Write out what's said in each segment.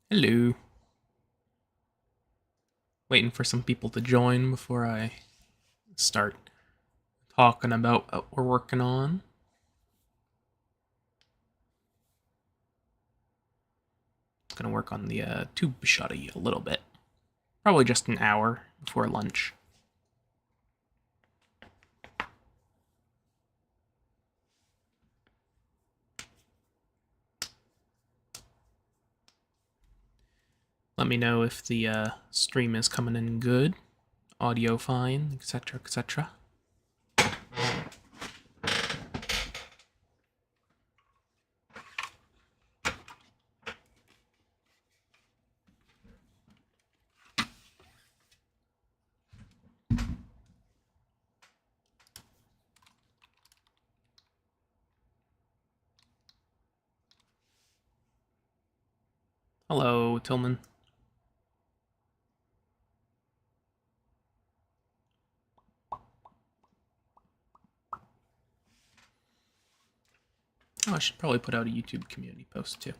Hello. Waiting for some people to join before I start talking about what we're working on. Gonna work on the tube Shotty a little bit. Probably just an hour before lunch. Let me know if the stream is coming in good, audio fine, etc., etc. Hello, Tillman. Oh, I should probably put out a YouTube community post too.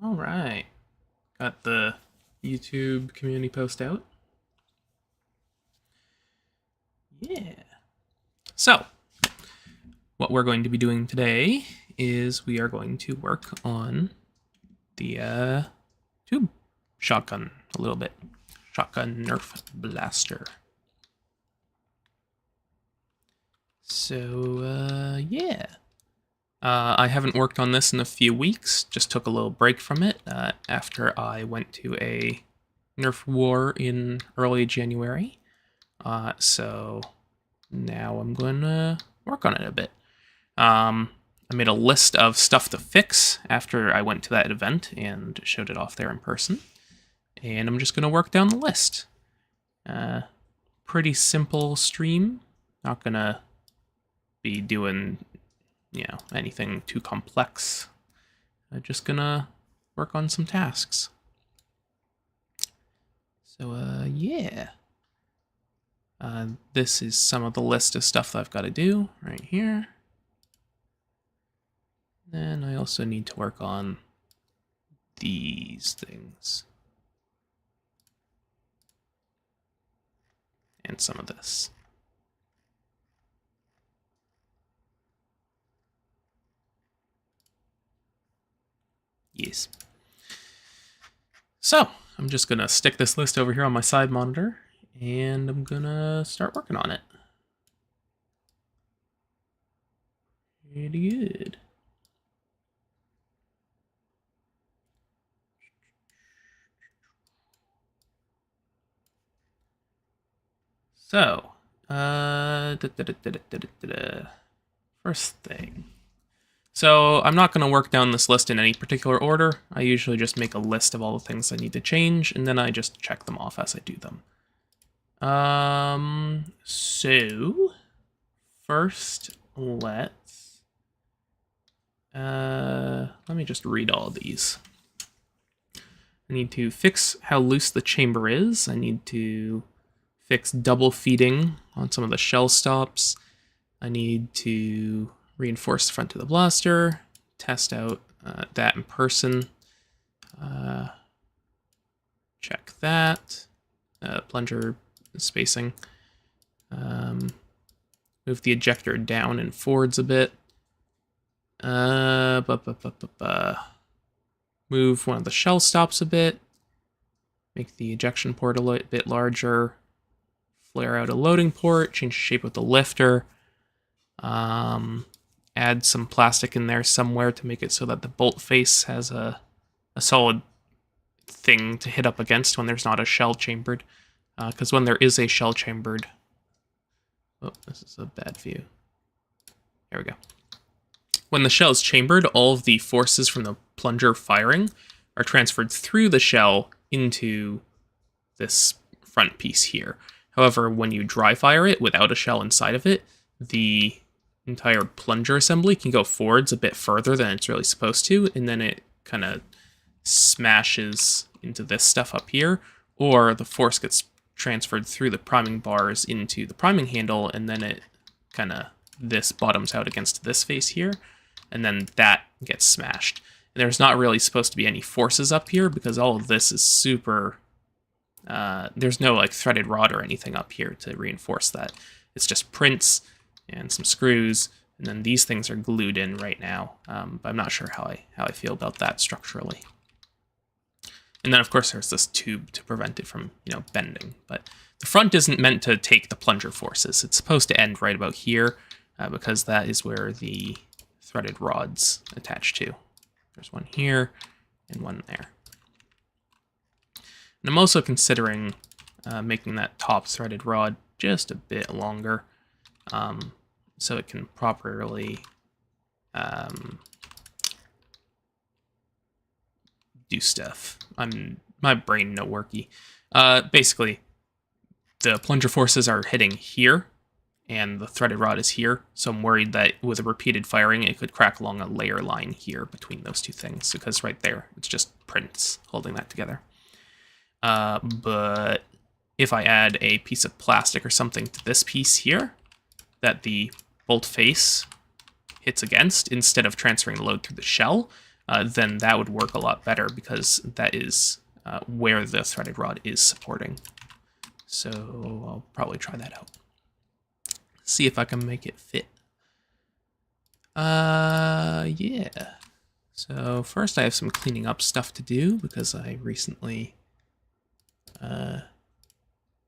All right. Got the YouTube community post out. Yeah. So, what we're going to be doing today is we are going to work on the tube shotgun a little bit. Shotgun Nerf blaster. So, yeah. I haven't worked on this in a few weeks. Just took a little break from it after I went to a Nerf war in early January. So now I'm going to work on it a bit. I made a list of stuff to fix after I went to that event and showed it off there in person. And I'm just going to work down the list. Pretty simple stream. Not going to be doing, anything too complex. I'm just going to work on some tasks. So, yeah. This is some of the list of stuff that I've got to do right here. Then I also need to work on these things. And some of this. Yes. So, I'm just going to stick this list over here on my side monitor, and I'm going to start working on it. Pretty good. So, first thing. So I'm not going to work down this list in any particular order. I usually just make a list of all the things I need to change, and then I just check them off as I do them. So first let me just read all of these. I need to fix how loose the chamber is. I need to fix double feeding on some of the shell stops. I need to reinforce the front of the blaster, test out that in person. Check that. Plunger spacing. Move the ejector down and forwards a bit. Move one of the shell stops a bit. Make the ejection port a bit larger. flare out a loading port, change the shape of the lifter, add some plastic in there somewhere to make it so that the bolt face has a solid thing to hit up against when there's not a shell chambered. Because when there is a shell chambered... Oh, this is a bad view. There we go. When the shell is chambered, all of the forces from the plunger firing are transferred through the shell into this front piece here. However, when you dry fire it without a shell inside of it, the entire plunger assembly can go forwards a bit further than it's really supposed to, and then it kind of smashes into this stuff up here, or the force gets transferred through the priming bars into the priming handle, and then it kind of, this bottoms out against this face here, and then that gets smashed. And there's not really supposed to be any forces up here because all of this is super... there's no like threaded rod or anything up here to reinforce that. It's just prints and some screws, and then these things are glued in right now. But I'm not sure how I feel about that structurally. And then of course there's this tube to prevent it from, you know, bending. But the front isn't meant to take the plunger forces. It's supposed to end right about here because that is where the threaded rods attach to. There's one here and one there. And I'm also considering making that top threaded rod just a bit longer so it can properly do stuff. My brain no worky. Basically, the plunger forces are hitting here, and the threaded rod is here, so I'm worried that with a repeated firing, it could crack along a layer line here between those two things, because right there, it's just prints holding that together. But if I add a piece of plastic or something to this piece here, that the bolt face hits against, instead of transferring the load through the shell, then that would work a lot better, because that is where the threaded rod is supporting. So I'll probably try that out. See if I can make it fit. Yeah. So first I have some cleaning up stuff to do, because I recently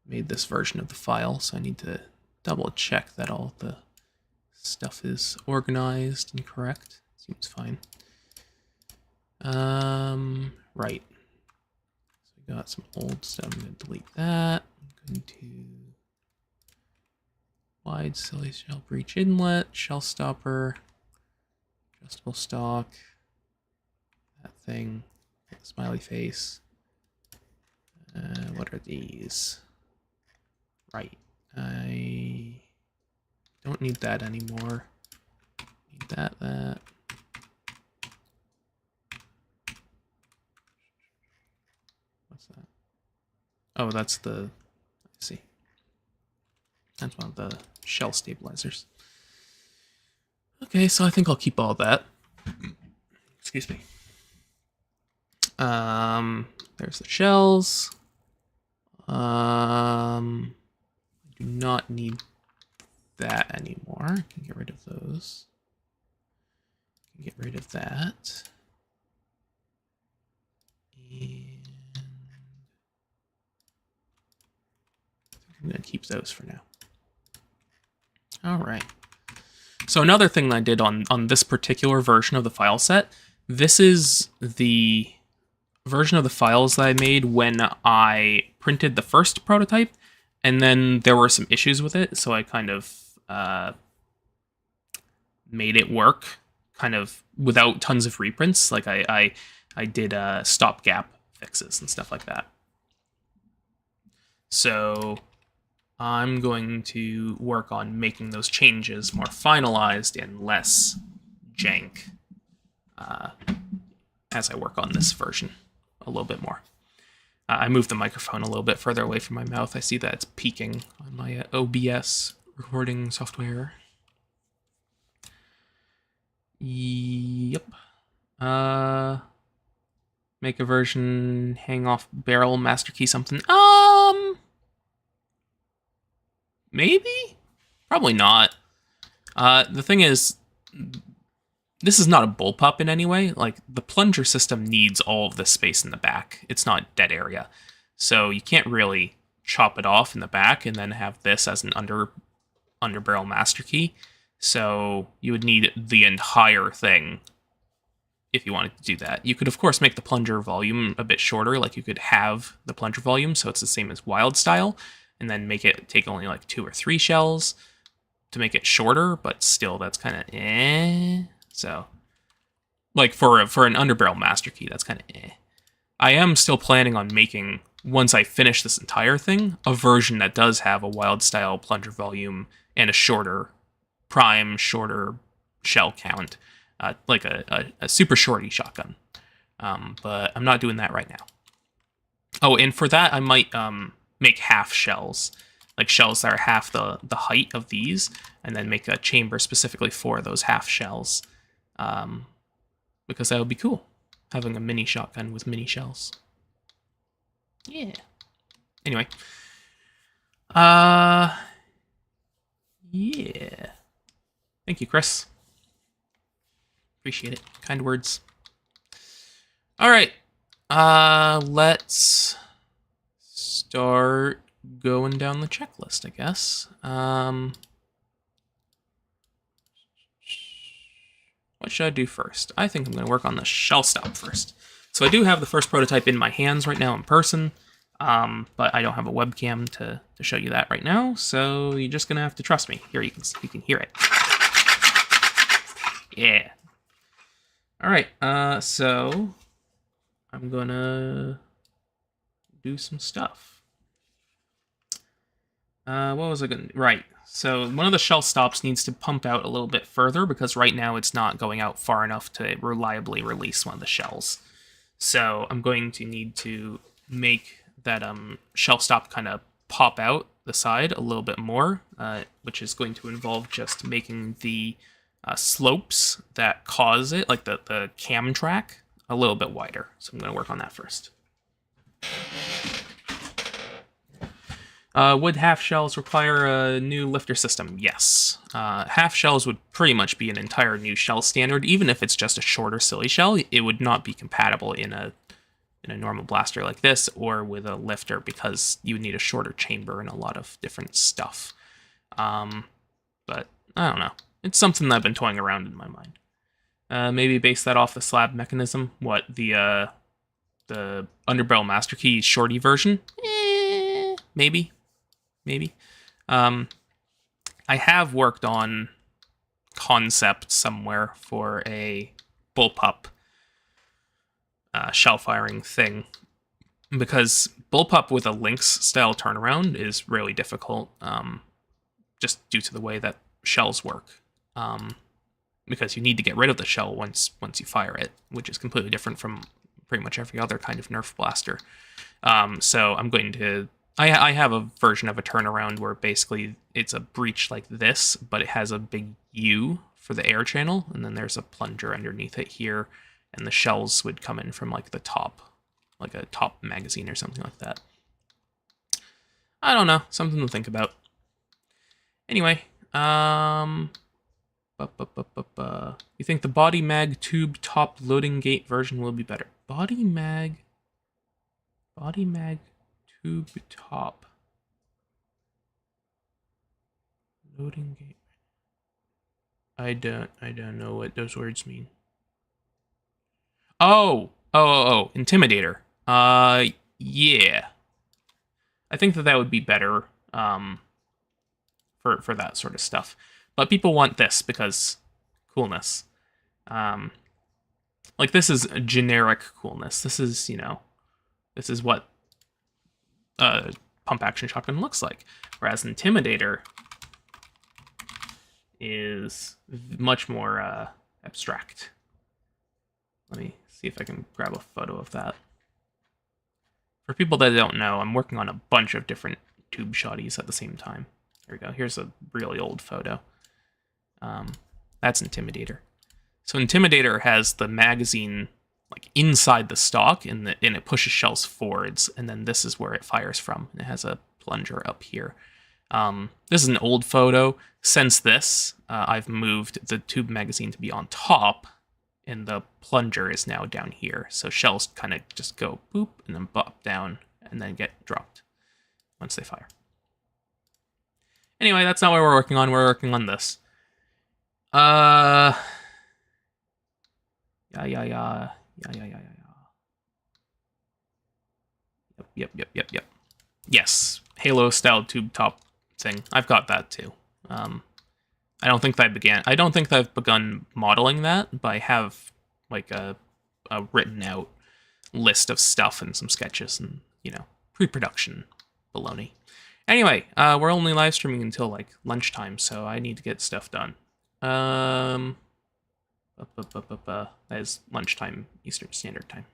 made this version of the file, so I need to double check that all the stuff is organized and correct. Seems fine. Right. So we got some old stuff. I'm going to delete that. I'm going to wide silly shell breach inlet, shell stopper, adjustable stock, that thing, smiley face. What are these? Right. I don't need that anymore. Need that. What's that? Oh, that's the... I see. That's one of the shell stabilizers. Okay, so I think I'll keep all that. Excuse me. There's the shells. I do not need that anymore. I can get rid of those. I can get rid of that. And I'm going to keep those for now. All right. So another thing that I did on this particular version of the file set, this is the version of the files that I made when I printed the first prototype, and then there were some issues with it, so I kind of made it work kind of without tons of reprints. Like I did stopgap fixes and stuff like that. So I'm going to work on making those changes more finalized and less jank as I work on this version a little bit more. I moved the microphone a little bit further away from my mouth. I see that it's peaking on my OBS recording software. Yep. Make a version, hang off barrel, master key something. Maybe? Probably not. The thing is, this is not a bullpup in any way. Like, the plunger system needs all of this space in the back. It's not dead area. So you can't really chop it off in the back and then have this as an underbarrel master key. So you would need the entire thing if you wanted to do that. You could, of course, make the plunger volume a bit shorter, like you could have the plunger volume so it's the same as wild style, and then make it take only like 2 or 3 shells to make it shorter, but still that's kind of eh. So, like for an underbarrel master key, that's kind of eh. I am still planning on making, once I finish this entire thing, a version that does have a wild style plunger volume and a shorter shell count. Like a super shorty shotgun. But I'm not doing that right now. Oh, and for that, I might make half shells. Like shells that are half the height of these, and then make a chamber specifically for those half shells. Because that would be cool. Having a mini shotgun with mini shells. Yeah. Anyway. Yeah. Thank you, Chris. Appreciate it. Kind words. All right. Let's start going down the checklist, I guess. What should I do first? I think I'm going to work on the shell stop first. So I do have the first prototype in my hands right now in person, but I don't have a webcam to show you that right now, so you're just going to have to trust me. Here, you can hear it. Yeah. All right, so I'm gonna do some stuff. What was I gonna... Right, so one of the shell stops needs to pump out a little bit further because right now it's not going out far enough to reliably release one of the shells. So I'm going to need to make that shell stop kind of pop out the side a little bit more, which is going to involve just making the slopes that cause it, like the cam track, a little bit wider. So I'm going to work on that first. Would half shells require a new lifter system? Yes. Half shells would pretty much be an entire new shell standard. Even if it's just a shorter silly shell, it would not be compatible in a normal blaster like this or with a lifter because you would need a shorter chamber and a lot of different stuff. But I don't know. It's something that I've been toying around in my mind. Maybe base that off the slab mechanism. What, the underbarrel master key shorty version? Maybe. I have worked on concept somewhere for a bullpup shell firing thing. Because bullpup with a Lynx style turnaround is really difficult, just due to the way that shells work. Because you need to get rid of the shell once you fire it, which is completely different from pretty much every other kind of Nerf blaster. So I'm going to... I have a version of a turnaround where basically it's a breach like this, but it has a big U for the air channel, and then there's a plunger underneath it here, and the shells would come in from like the top, like a top magazine or something like that. I don't know, something to think about. Anyway, you think the body mag tube top loading gate version will be better? Body mag tube top loading gate. I don't know what those words mean. Oh, Intimidator. Yeah. I think that would be better for that sort of stuff. But people want this because coolness. Like, this is a generic coolness. This is, this is what a pump action shotgun looks like. Whereas Intimidator is much more abstract. Let me see if I can grab a photo of that. For people that don't know, I'm working on a bunch of different tube shotties at the same time. There we go. Here's a really old photo. That's Intimidator. So Intimidator has the magazine like inside the stock, and it pushes shells forwards, and then this is where it fires from. And it has a plunger up here. This is an old photo. Since this, I've moved the tube magazine to be on top, and the plunger is now down here. So shells kind of just go boop, and then bop down, and then get dropped. once they fire. Anyway, that's not what we're working on. We're working on this. Yeah. Yep. Yes, Halo-style tube top thing. I've got that too. I don't think I've begun modeling that, but I have like a written out list of stuff and some sketches and, you know, pre-production baloney. Anyway, we're only live streaming until like lunchtime, so I need to get stuff done. That is lunchtime Eastern Standard Time.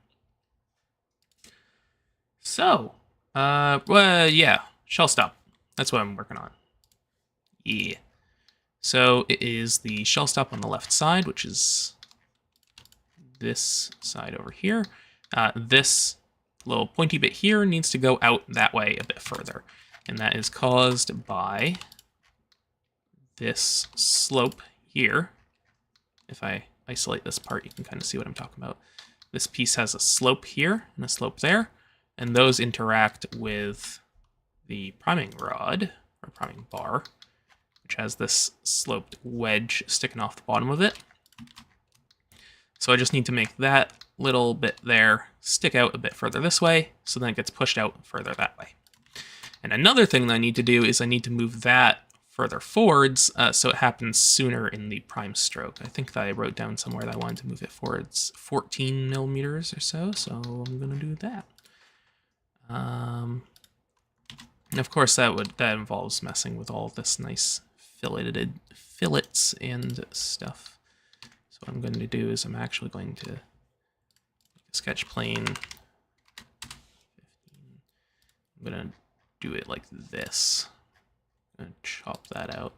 So, well, yeah, shell stop. That's what I'm working on. Yeah. So it is the shell stop on the left side, which is this side over here. This little pointy bit here needs to go out that way a bit further. And that is caused by this slope here. If I isolate this part, you can kind of see what I'm talking about. This piece has a slope here and a slope there, and those interact with the priming rod, or priming bar, which has this sloped wedge sticking off the bottom of it. So I just need to make that little bit there stick out a bit further this way, so then it gets pushed out further that way. And another thing that I need to do is I need to move that further forwards so it happens sooner in the prime stroke. I think that I wrote down somewhere that I wanted to move it forwards 14 millimeters or so I'm going to do that. And of course that involves messing with all this nice fillets and stuff. So what I'm going to do is I'm actually going to make a sketch plane 15. I'm going to do it like this. I'm going to chop that out.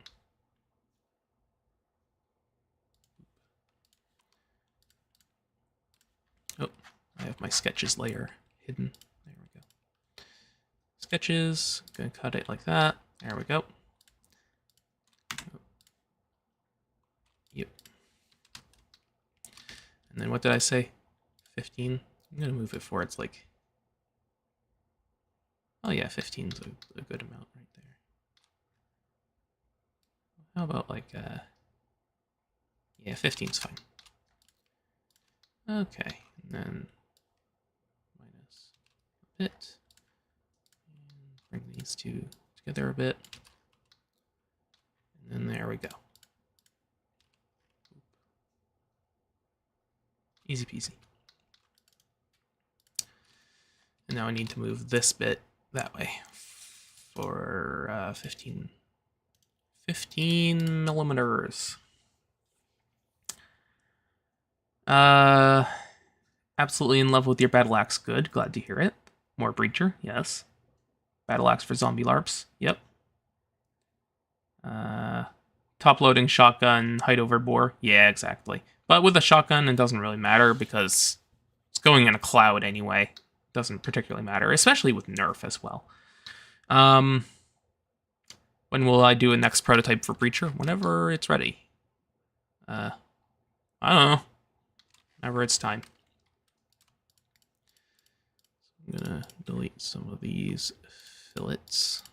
Oh, I have my sketches layer hidden. There we go. Sketches, going to cut it like that. There we go. Yep. And then what did I say? 15. I'm going to move it forward. It's like, oh yeah, 15 is a good amount right there. How about like, yeah, 15's fine. Okay, and then minus a bit. And bring these two together a bit. And then there we go. Easy peasy. And now I need to move this bit that way for 15 millimeters. Absolutely in love with your battle axe. Good. Glad to hear it. More breacher. Yes. Battle axe for zombie LARPs. Yep. Top loading shotgun, height over bore. Yeah, exactly. But with a shotgun, it doesn't really matter because it's going in a cloud anyway. Doesn't particularly matter, especially with Nerf as well. When will I do a next prototype for Breacher? Whenever it's ready. I don't know. Whenever it's time. I'm gonna delete some of these fillets.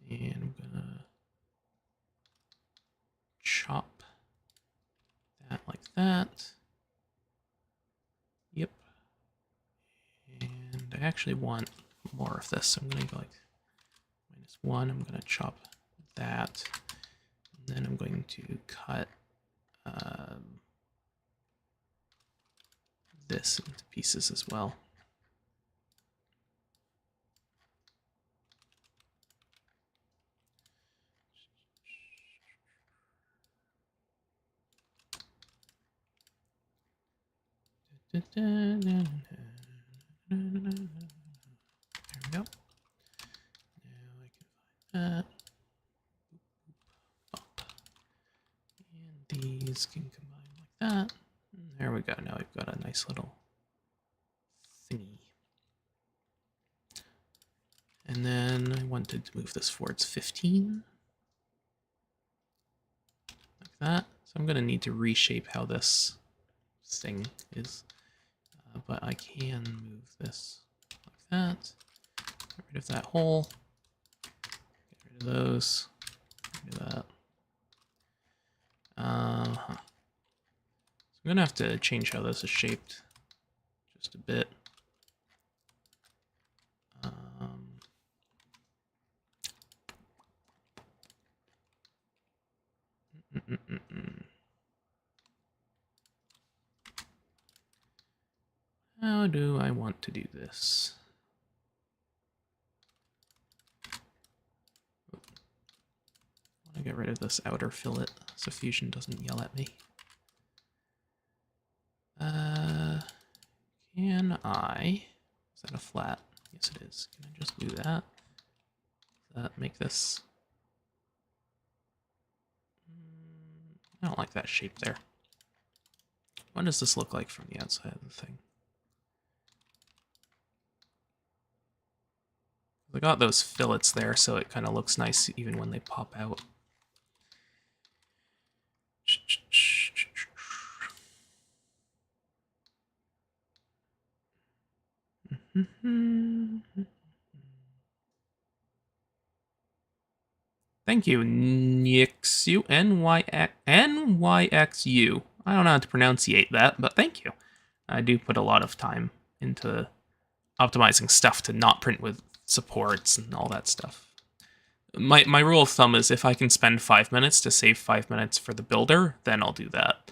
And I'm gonna chop that like that. Yep. And I actually want more of this, so I'm gonna go like -1. I'm gonna chop that. And then I'm going to cut this into pieces as well. There we go. Now I can find that. Up. And these can combine like that. And there we go. Now I've got a nice little thingy. And And then I wanted to move this forwards 15. Like that. So I'm going to need to reshape how this thing is. But I can move this like that. Get rid of that hole. Get rid of those. Get rid of that. So I'm going to have to change how this is shaped just a bit. How do I want to do this? I want to get rid of this outer fillet so Fusion doesn't yell at me. Can I... Is that a flat? Yes, it is. Can I just do that? Does that make this... I don't like that shape there. What does this look like from the outside of the thing? I got those fillets there, so it kind of looks nice even when they pop out. Thank you, Nyxu, Nyxu. I don't know how to pronunciate that, but thank you. I do put a lot of time into optimizing stuff to not print with supports and all that stuff. My rule of thumb is if I can spend 5 minutes to save 5 minutes for the builder, then I'll do that.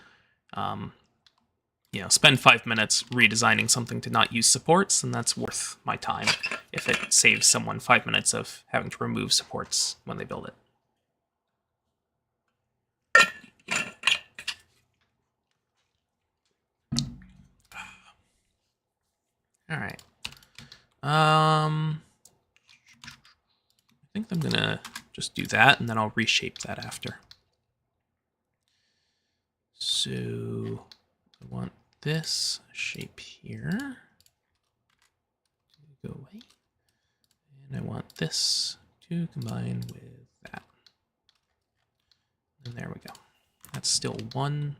You know, spend 5 minutes redesigning something to not use supports, and that's worth my time if it saves someone 5 minutes of having to remove supports when they build it. All right. I think I'm gonna just do that, and then I'll reshape that after. So I want this shape here to go away, and I want this to combine with that. And there we go. That's still 1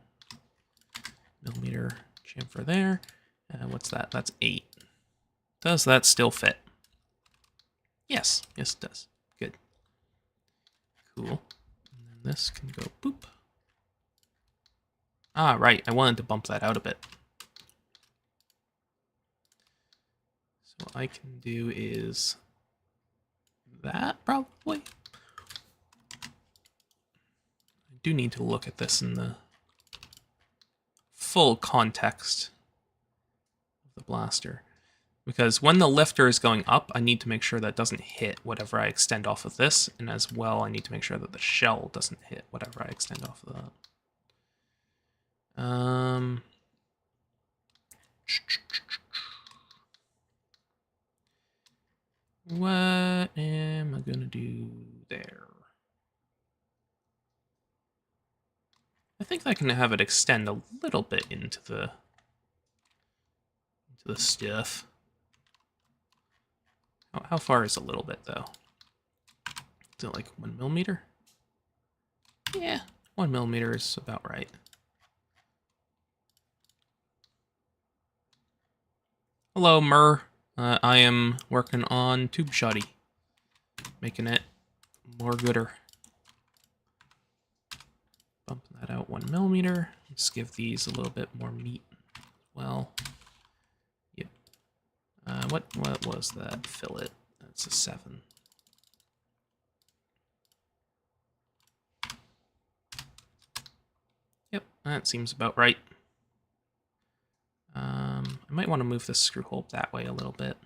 millimeter chamfer there. What's that? That's 8. Does that still fit? Yes. Yes, it does. Good. Cool. And then this can go boop. Ah, right. I wanted to bump that out a bit. So what I can do is that, probably. I do need to look at this in the full context of the blaster. Because when the lifter is going up, I need to make sure that doesn't hit whatever I extend off of this, and as well, I need to make sure that the shell doesn't hit whatever I extend off of that. What am I gonna do there? I think I can have it extend a little bit into the stuff. How far is a little bit, though? Is it like 1 millimeter? Yeah, 1 millimeter is about right. Hello, Mur. I am working on tube Shotty, making it more gooder. Bump that out 1 millimeter. Let's give these a little bit more meat as well. Yep. What was that fillet? That's a 7. Yep, that seems about right. I might want to move this screw hole that way a little bit.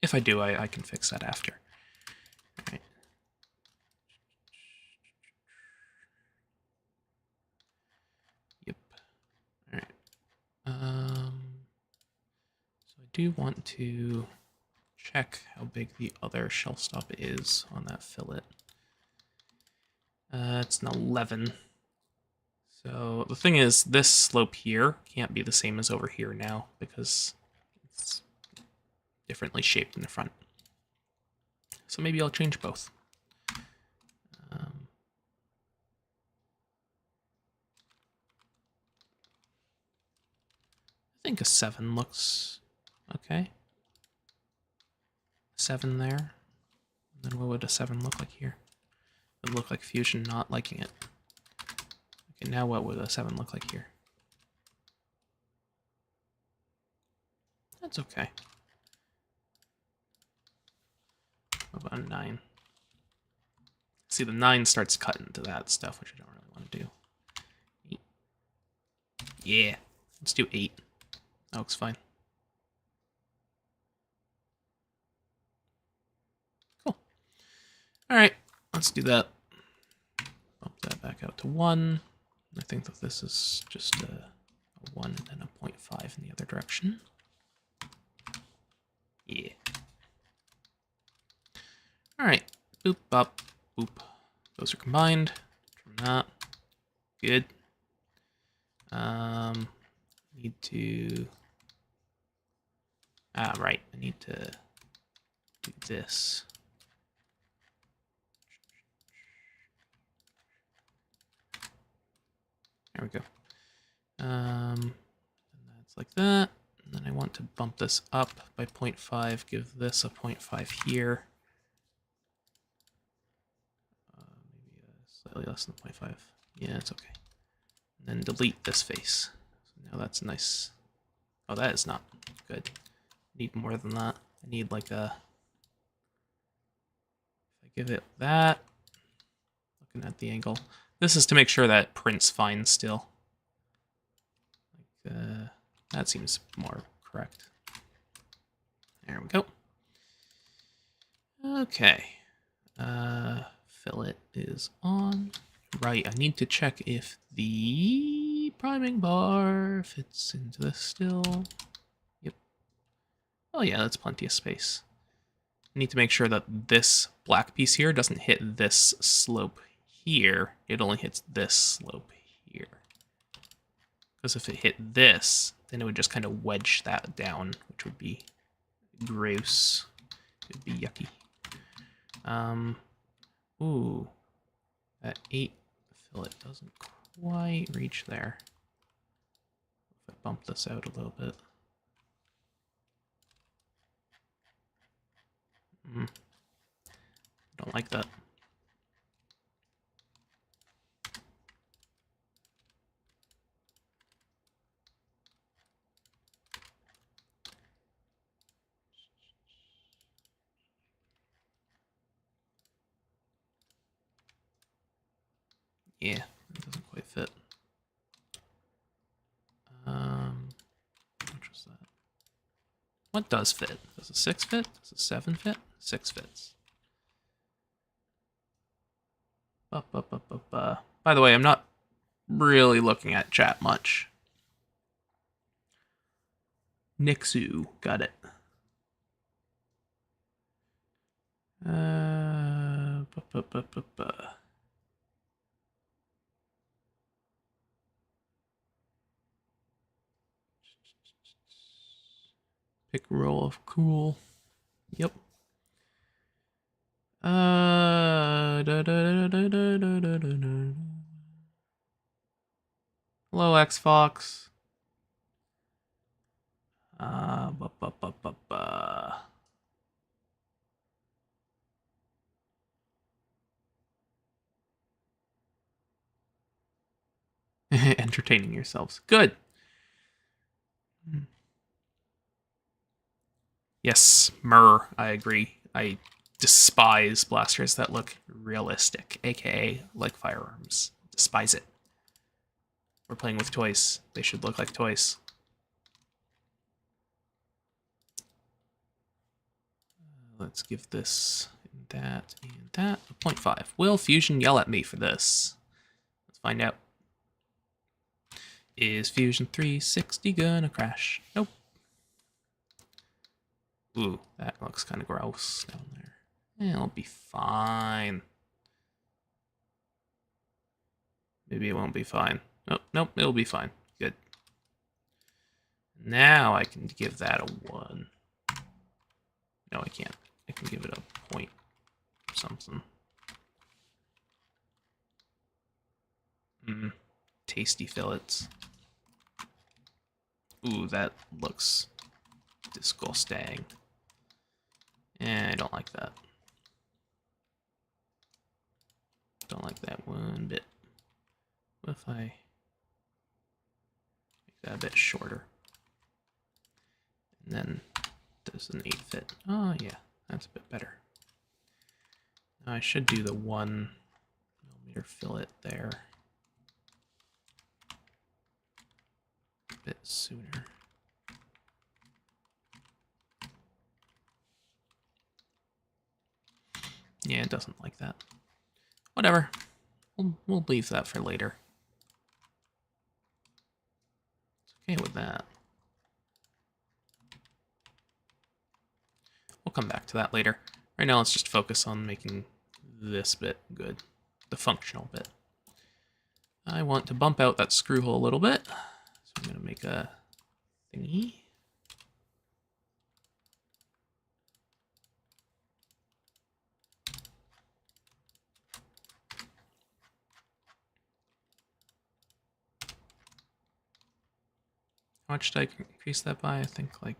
If I do, I can fix that after. All right. Yep. All right. So I do want to check how big the other shell stop is on that fillet. It's an 11. So the thing is, this slope here can't be the same as over here now because It's differently shaped in the front. So maybe I'll change both. I think a 7 looks okay. 7 there. And then what would a 7 look like here? It would look like Fusion not liking it. Okay, now what would a 7 look like here? That's okay. What about a 9? See, the 9 starts cutting into that stuff, which I don't really want to do. 8. Yeah, let's do 8. That looks fine. Cool. Alright, let's do that. Bump that back out to 1. I think that this is just a 1 and then a 0.5 in the other direction. Yeah. Alright. Boop, bop, boop. Those are combined. Trim that. Good. Need to... right. I need to do this. There we go. And that's like that. And then I want to bump this up by 0.5, give this a 0.5 here. Maybe slightly less than 0.5. Yeah, it's okay. And then delete this face. So now that's nice. Oh, that is not good. Need more than that. I need like a... If I give it that, looking at the angle. This is to make sure that prints fine still. Like, that seems more correct. There we go. Okay. Fillet is on. Right, I need to check if the priming bar fits into this still. Yep. Oh yeah, that's plenty of space. I need to make sure that this black piece here doesn't hit this slope here. It only hits this slope here. Because if it hit this, then it would just kind of wedge that down, which would be gross. It would be yucky. Ooh. That 8 fillet doesn't quite reach there. If I bump this out a little bit. Don't like that. Yeah, it doesn't quite fit. What was that? What does fit? Does a 6 fit? Does a 7 fit? 6 fits. By the way, I'm not really looking at chat much. Nixu, got it. Pick roll of cool. Yep. Hello, X-Fox. Entertaining yourselves. Good. Yes, I agree. I despise blasters that look realistic, aka like firearms. Despise it. We're playing with toys. They should look like toys. Let's give this and that a 0.5. Will Fusion yell at me for this? Let's find out. Is Fusion 360 gonna crash? Nope. Ooh, that looks kind of gross down there. It'll be fine. Maybe it won't be fine. Nope, nope, it'll be fine. Good. Now I can give that a 1. No, I can't. I can give it a point something. Tasty fillets. Ooh, that looks disgusting. I don't like that. Don't like that one bit. What if I make that a bit shorter? And then does an 8 fit? Oh yeah, that's a bit better. Now I should do the 1mm fillet there a bit sooner. Yeah, it doesn't like that. Whatever. We'll leave that for later. It's okay with that. We'll come back to that later. Right now, let's just focus on making this bit good. The functional bit. I want to bump out that screw hole a little bit. So I'm going to make a thingy. How much did I increase that by? I think like...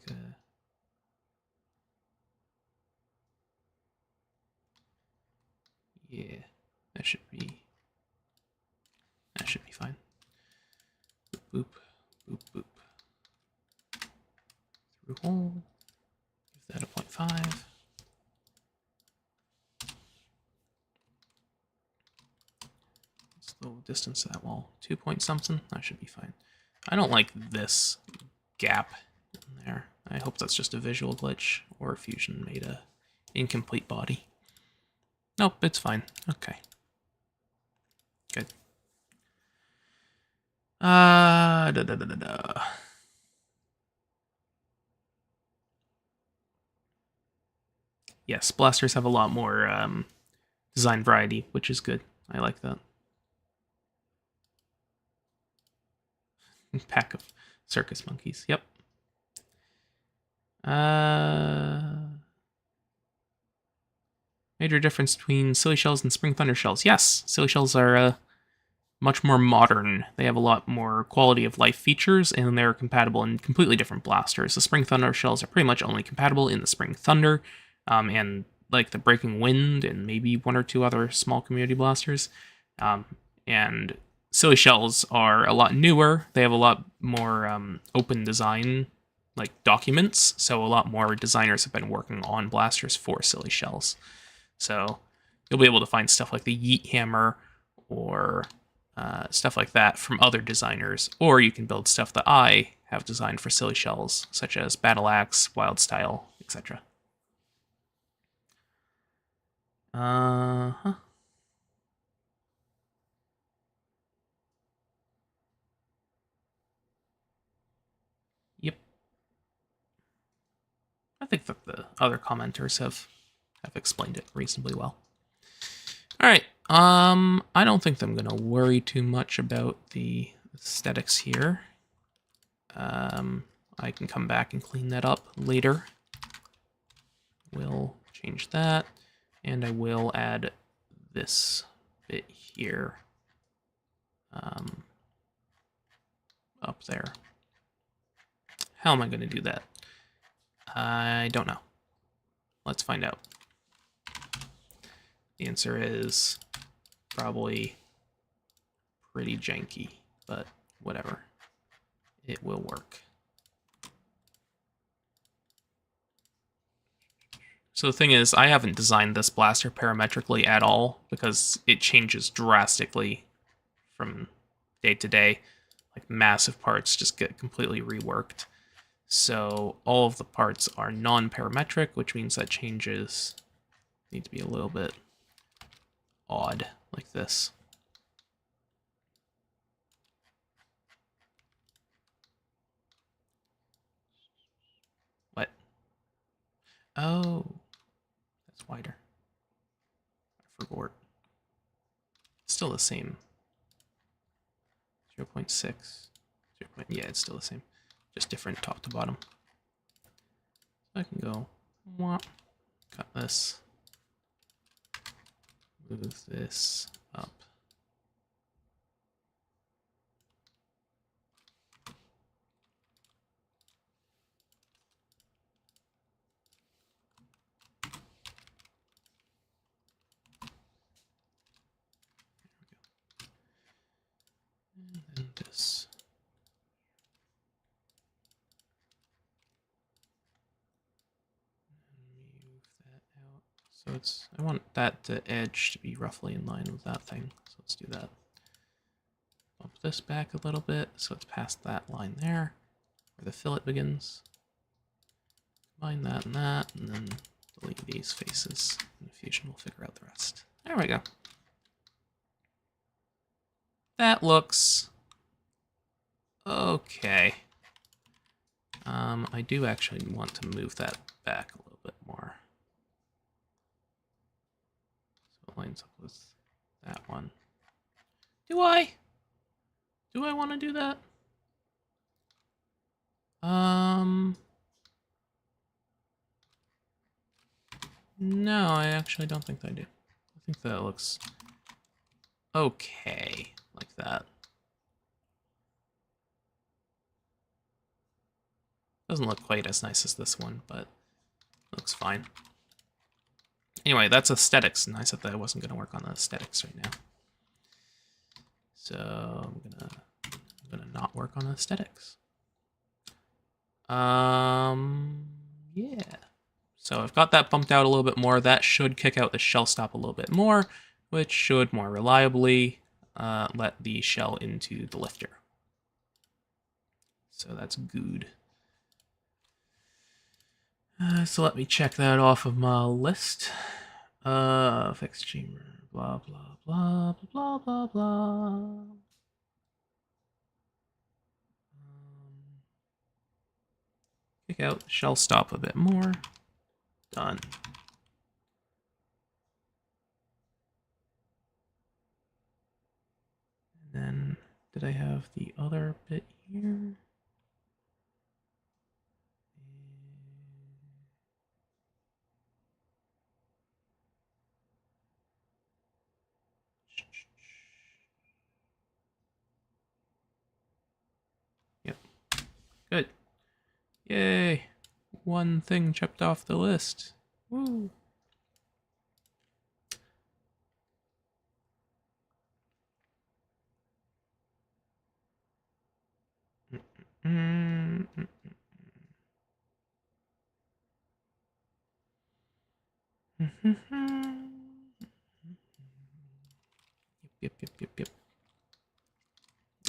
yeah, that should be fine. Boop, boop, boop, boop. Through hole. Give that a 0.5. What's the distance to that wall? 2 point something? That should be fine. I don't like this gap in there. I hope that's just a visual glitch, or Fusion made a incomplete body. Nope, it's fine. Okay. Good. Yes, blasters have a lot more design variety, which is good. I like that. Pack of circus monkeys. Yep. Major difference between silly shells and spring thunder shells. Yes, silly shells are much more modern. They have a lot more quality of life features, and they're compatible in completely different blasters. The spring thunder shells are pretty much only compatible in the spring thunder, and like the breaking wind, and maybe 1 or 2 other small community blasters. And silly shells are a lot newer. They have a lot more open design, like documents. So a lot more designers have been working on blasters for silly shells. So you'll be able to find stuff like the Yeet Hammer or stuff like that from other designers, or you can build stuff that I have designed for silly shells, such as Battle Axe, Wild Style, etc. Yep. I think that the other commenters have explained it reasonably well. All right. I don't think I'm gonna worry too much about the aesthetics here. I can come back and clean that up later. We'll change that, and I will add this bit here up there. How am I going to do that? I don't know. Let's find out. The answer is probably pretty janky, but whatever. It will work. So the thing is, I haven't designed this blaster parametrically at all because it changes drastically from day to day. Like massive parts just get completely reworked. So all of the parts are non-parametric, which means that changes need to be a little bit odd, like this. What? Oh, that's wider. I forgot. Still the same. 0.6. Yeah, it's still the same. just different top to bottom. So I can go, wah, cut this, move this up. And then this. Move that out. So it's, I want that edge to be roughly in line with that thing. So let's do that. Bump this back a little bit so it's past that line there, where the fillet begins. Combine that, and then delete these faces. And Fusion will figure out the rest. There we go. That looks okay. I do actually want to move that back a little bit more. So it lines up with that one. Do I? Do I want to do that? No, I actually don't think I do. I think that looks okay, like that. Doesn't look quite as nice as this one, but looks fine. Anyway, that's aesthetics, and I said that I wasn't going to work on the aesthetics right now. So I'm gonna not work on aesthetics. Yeah. So I've got that bumped out a little bit more. That should kick out the shell stop a little bit more, which should more reliably let the shell into the lifter. So that's good. So let me check that off of my list. Fixed chamber, blah, blah, blah, blah, blah, blah. Kick out the shell stop a bit more. Done. And then, did I have the other bit here? Yep. Good. Yay. One thing checked off the list. Woo. Yep.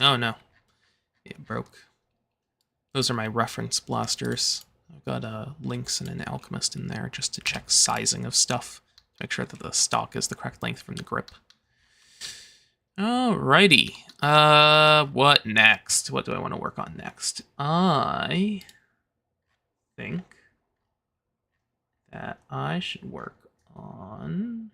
Oh no. It broke. Those are my reference blasters. I've got Lynx and an Alchemist in there just to check sizing of stuff. Make sure that the stock is the correct length from the grip. Alrighty. What next? What do I want to work on next? I think that I should work on...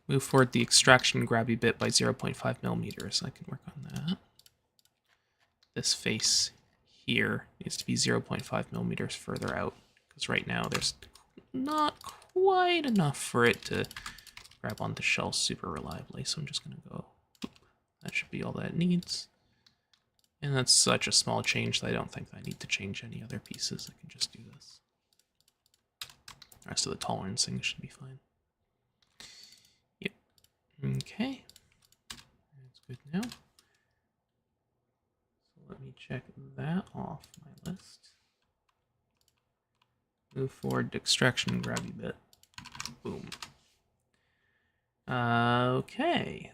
Move forward the extraction grabby bit by 0.5 millimeters. I can work on that. This face here needs to be 0.5 millimeters further out, because right now there's not quite enough for it to grab onto shells super reliably. So I'm just going to go, that should be all that it needs. And that's such a small change that I don't think I need to change any other pieces. I can just do this. The rest of the tolerancing should be fine. Yep. Okay. That's good now. So let me check that off my list. Move forward to extraction grabby bit. Boom. Okay.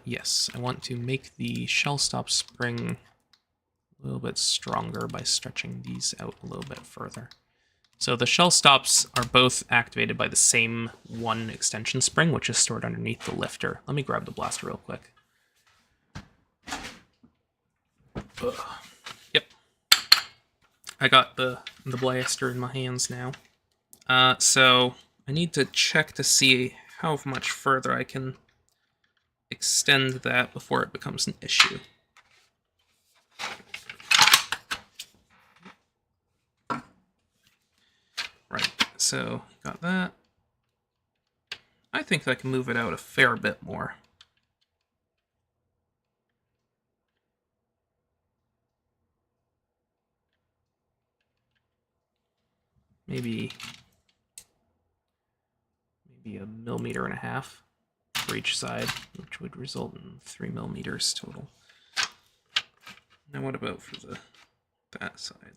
Yes, I want to make the shell stop spring a little bit stronger by stretching these out a little bit further. So the shell stops are both activated by the same one extension spring, which is stored underneath the lifter. Let me grab the blaster real quick. Ugh. Yep. I got the blaster in my hands now. So I need to check to see how much further I can extend that before it becomes an issue. Right, so got that. I think I can move it out a fair bit more. Maybe 1.5 millimeters for each side, which would result in 3 millimeters total. Now what about for that side?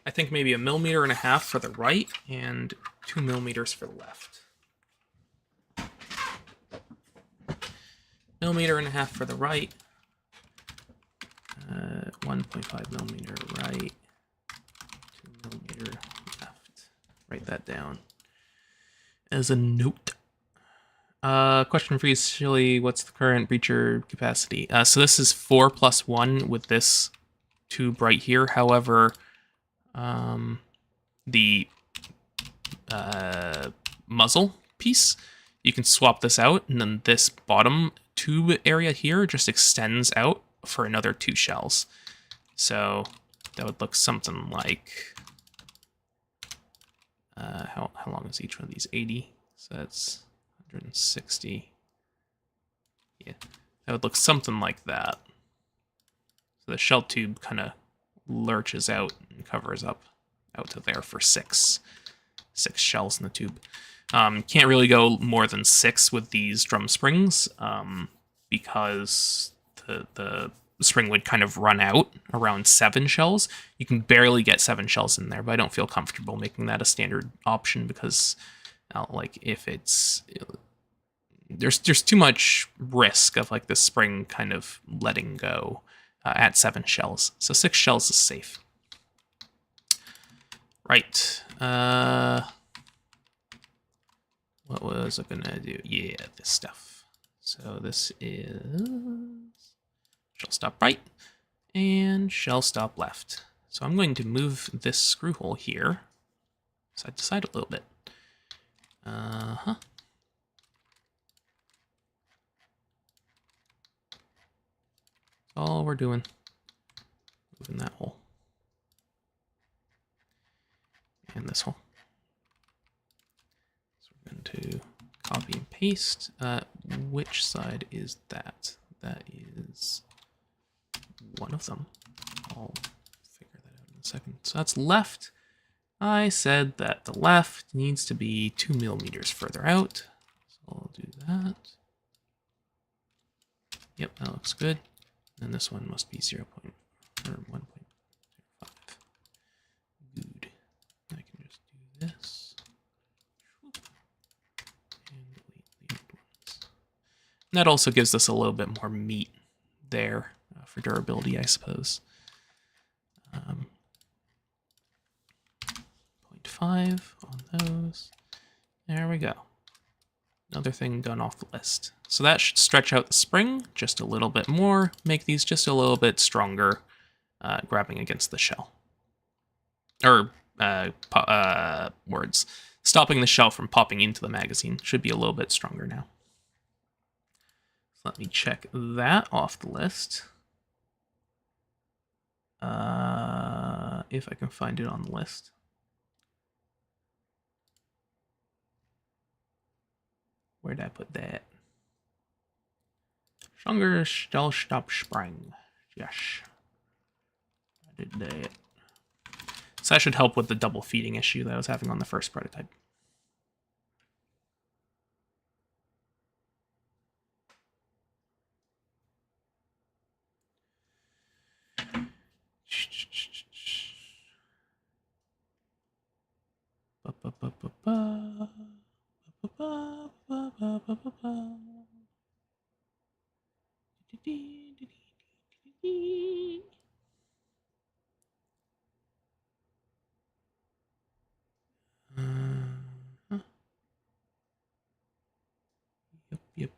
I think maybe 1.5 millimeters for the right and 2 millimeters for the left. 1.5 millimeters for the right, 1.5 millimeter right, 2 millimeter left. Write that down as a note. Question for you, Shilly. What's the current breacher capacity? So this is 4 + 1 with this tube right here. However, the muzzle piece, you can swap this out, and then this bottom tube area here just extends out for another 2 shells. So that would look something like how long is each one of these? 80. So that's 160. Yeah, that would look something like that. So the shell tube kind of lurches out and covers up out to there for 6 shells in the tube. Can't really go more than 6 with these drum springs because the spring would kind of run out around 7 shells. You can barely get 7 shells in there, but I don't feel comfortable making that a standard option because like if it's there's too much risk of like the spring kind of letting go at 7 shells. So 6 shells is safe. Right. What was I gonna do? Yeah, this stuff. So this is shell stop right and shell stop left. So I'm going to move this screw hole here side to side a little bit. All we're doing, moving that hole and this hole. So we're going to copy and paste. Which side is that? That is one of them. I'll figure that out in a second. So that's left. I said that the left needs to be 2 millimeters further out. So I'll do that. Yep, that looks good. And this one must be 1.05. Good. I can just do this. And delete the old ones. And that also gives us a little bit more meat there for durability, I suppose. 0.5 on those. There we go. Another thing done off the list. So that should stretch out the spring just a little bit more, make these just a little bit stronger, grabbing against the shell. Or, words. Stopping the shell from popping into the magazine should be a little bit stronger now. So let me check that off the list. If I can find it on the list. Where'd I put that? Stronger shell stop spring. Yes. I did that. So that should help with the double feeding issue that I was having on the first prototype. Yep.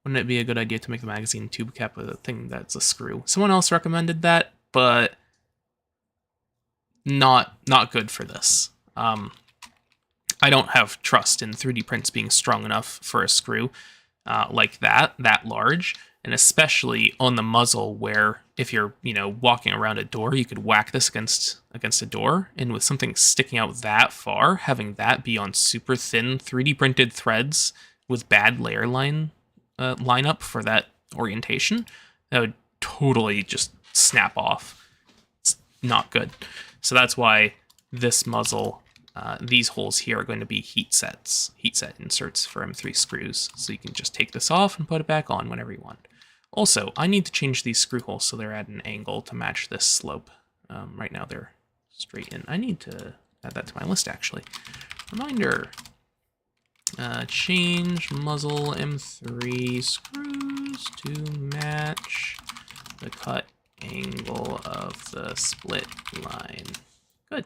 Wouldn't it be a good idea to make the magazine tube cap with a thing that's a screw? Someone else recommended that, but not good for this. I don't have trust in 3D prints being strong enough for a screw like that large, and especially on the muzzle where if you're, walking around a door, you could whack this against a door, and with something sticking out that far, having that be on super thin 3D printed threads with bad layer lineup for that orientation, that would totally just snap off. It's not good. So that's why this muzzle, these holes here are going to be heat set inserts for M3 screws. So you can just take this off and put it back on whenever you want. Also, I need to change these screw holes so they're at an angle to match this slope. Right now they're straight in. I need to add that to my list, actually. Reminder. Change muzzle M3 screws to match the cut angle of the split line. Good.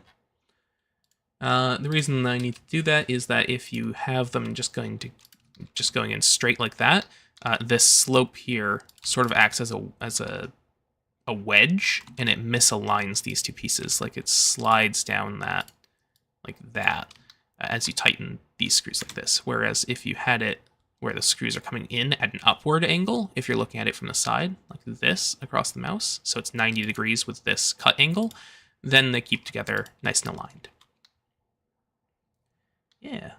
The reason I need to do that is that if you have them just going in straight like that, this slope here sort of acts as a wedge, and it misaligns these two pieces. Like it slides down like that as you tighten these screws like this. Whereas if you had it where the screws are coming in at an upward angle, if you're looking at it from the side, like this across the mouse, so it's 90 degrees with this cut angle, then they keep together nice and aligned. Yeah.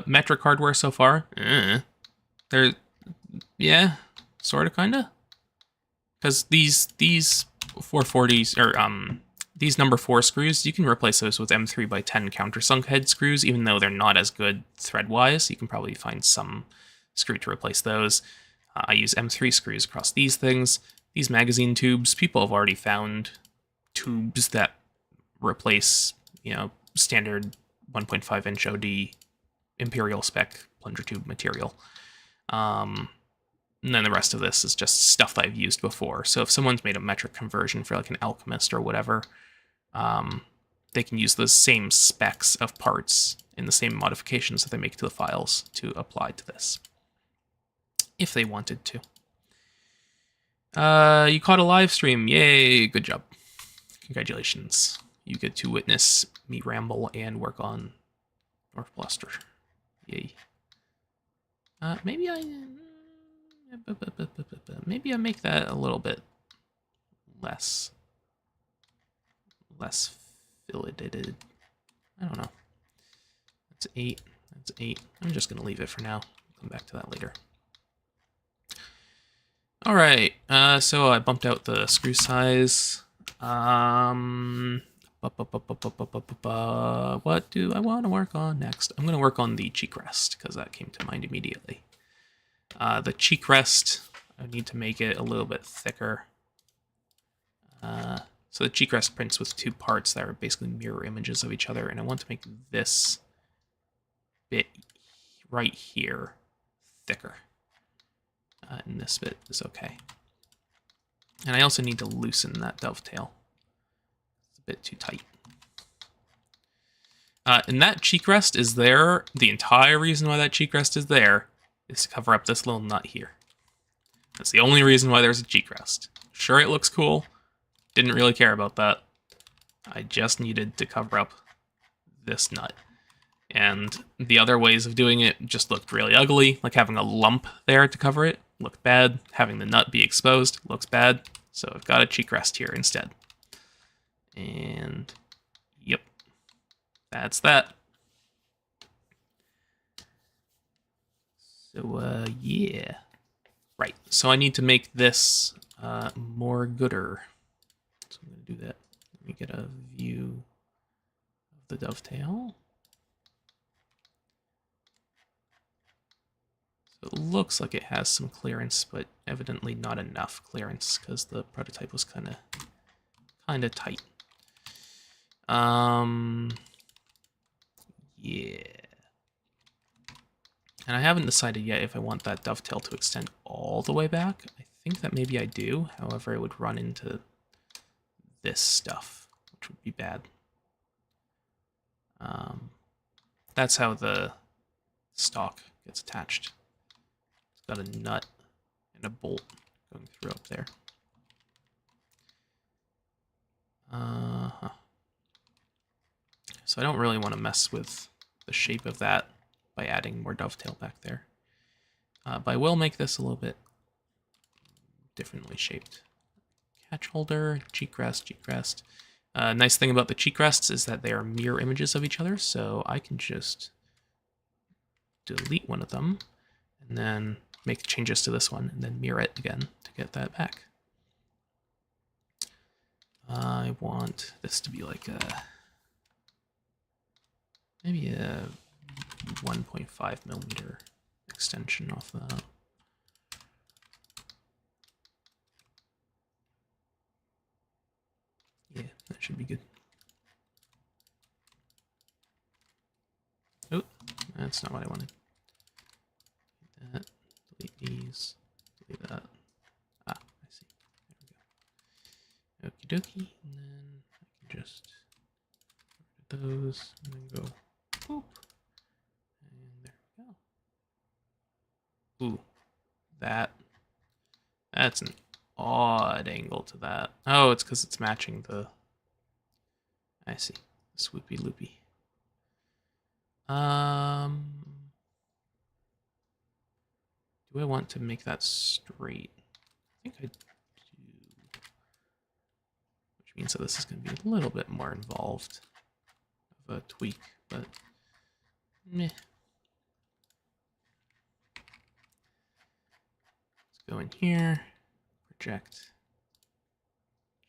Metric hardware so far? They're, yeah, sort of, kind of. Because these 440s, or these number 4 screws, you can replace those with M3x10 countersunk head screws, even though they're not as good thread-wise. You can probably find some screw to replace those. I use M3 screws across these things. These magazine tubes, people have already found tubes that replace, standard 1.5-inch OD Imperial spec plunger tube material. And then the rest of this is just stuff that I've used before. So if someone's made a metric conversion for like an Alchemist or whatever, they can use the same specs of parts in the same modifications that they make to the files to apply to this, if they wanted to. You caught a live stream. Yay, good job. Congratulations. You get to witness me ramble and work on North Bluster. Yay. Maybe I make that a little bit less filleted. I don't know. That's 8. That's 8. I'm just gonna leave it for now. I'll come back to that later. All right. So I bumped out the screw size. What do I want to work on next? I'm going to work on the cheek rest, because that came to mind immediately. The cheek rest, I need to make it a little bit thicker. So the cheek rest prints with 2 parts that are basically mirror images of each other, and I want to make this bit right here thicker. And this bit is okay. And I also need to loosen that dovetail. It's a bit too tight. And that cheek rest is there. The entire reason why that cheek rest is there is to cover up this little nut here. That's the only reason why there's a cheek rest. Sure, it looks cool. Didn't really care about that. I just needed to cover up this nut. And the other ways of doing it just looked really ugly, like having a lump there to cover it looked bad. Having the nut be exposed looks bad. So I've got a cheek rest here instead. And yep, that's that. So yeah. Right, so I need to make this more gooder. So I'm going to do that. Let me get a view of the dovetail. It looks like it has some clearance, but evidently not enough clearance because the prototype was kind of tight. Yeah. And I haven't decided yet if I want that dovetail to extend all the way back. I think that maybe I do. However, it would run into this stuff, which would be bad. That's how the stock gets attached. It's got a nut and a bolt going through up there. So I don't really want to mess with the shape of that by adding more dovetail back there. But I will make this a little bit differently shaped. Catch holder, cheek rest, cheek rest. Nice thing about the cheek rests is that they are mirror images of each other, so I can just delete one of them and then make changes to this one and then mirror it again to get that back. I want this to be like maybe a 1.5 millimeter extension off that. Yeah, that should be good. Oh, that's not what I wanted. Delete that, delete these, delete that. Ah, I see. There we go. Okie dokie, and then I can just get rid of those, and then go boop. And there we go. Ooh, that's an odd angle to that. Oh, it's because it's matching the, I see, the swoopy loopy. Do I want to make that straight? I think I do. Which means that this is going to be a little bit more involved of a tweak, but meh. Let's go in here, project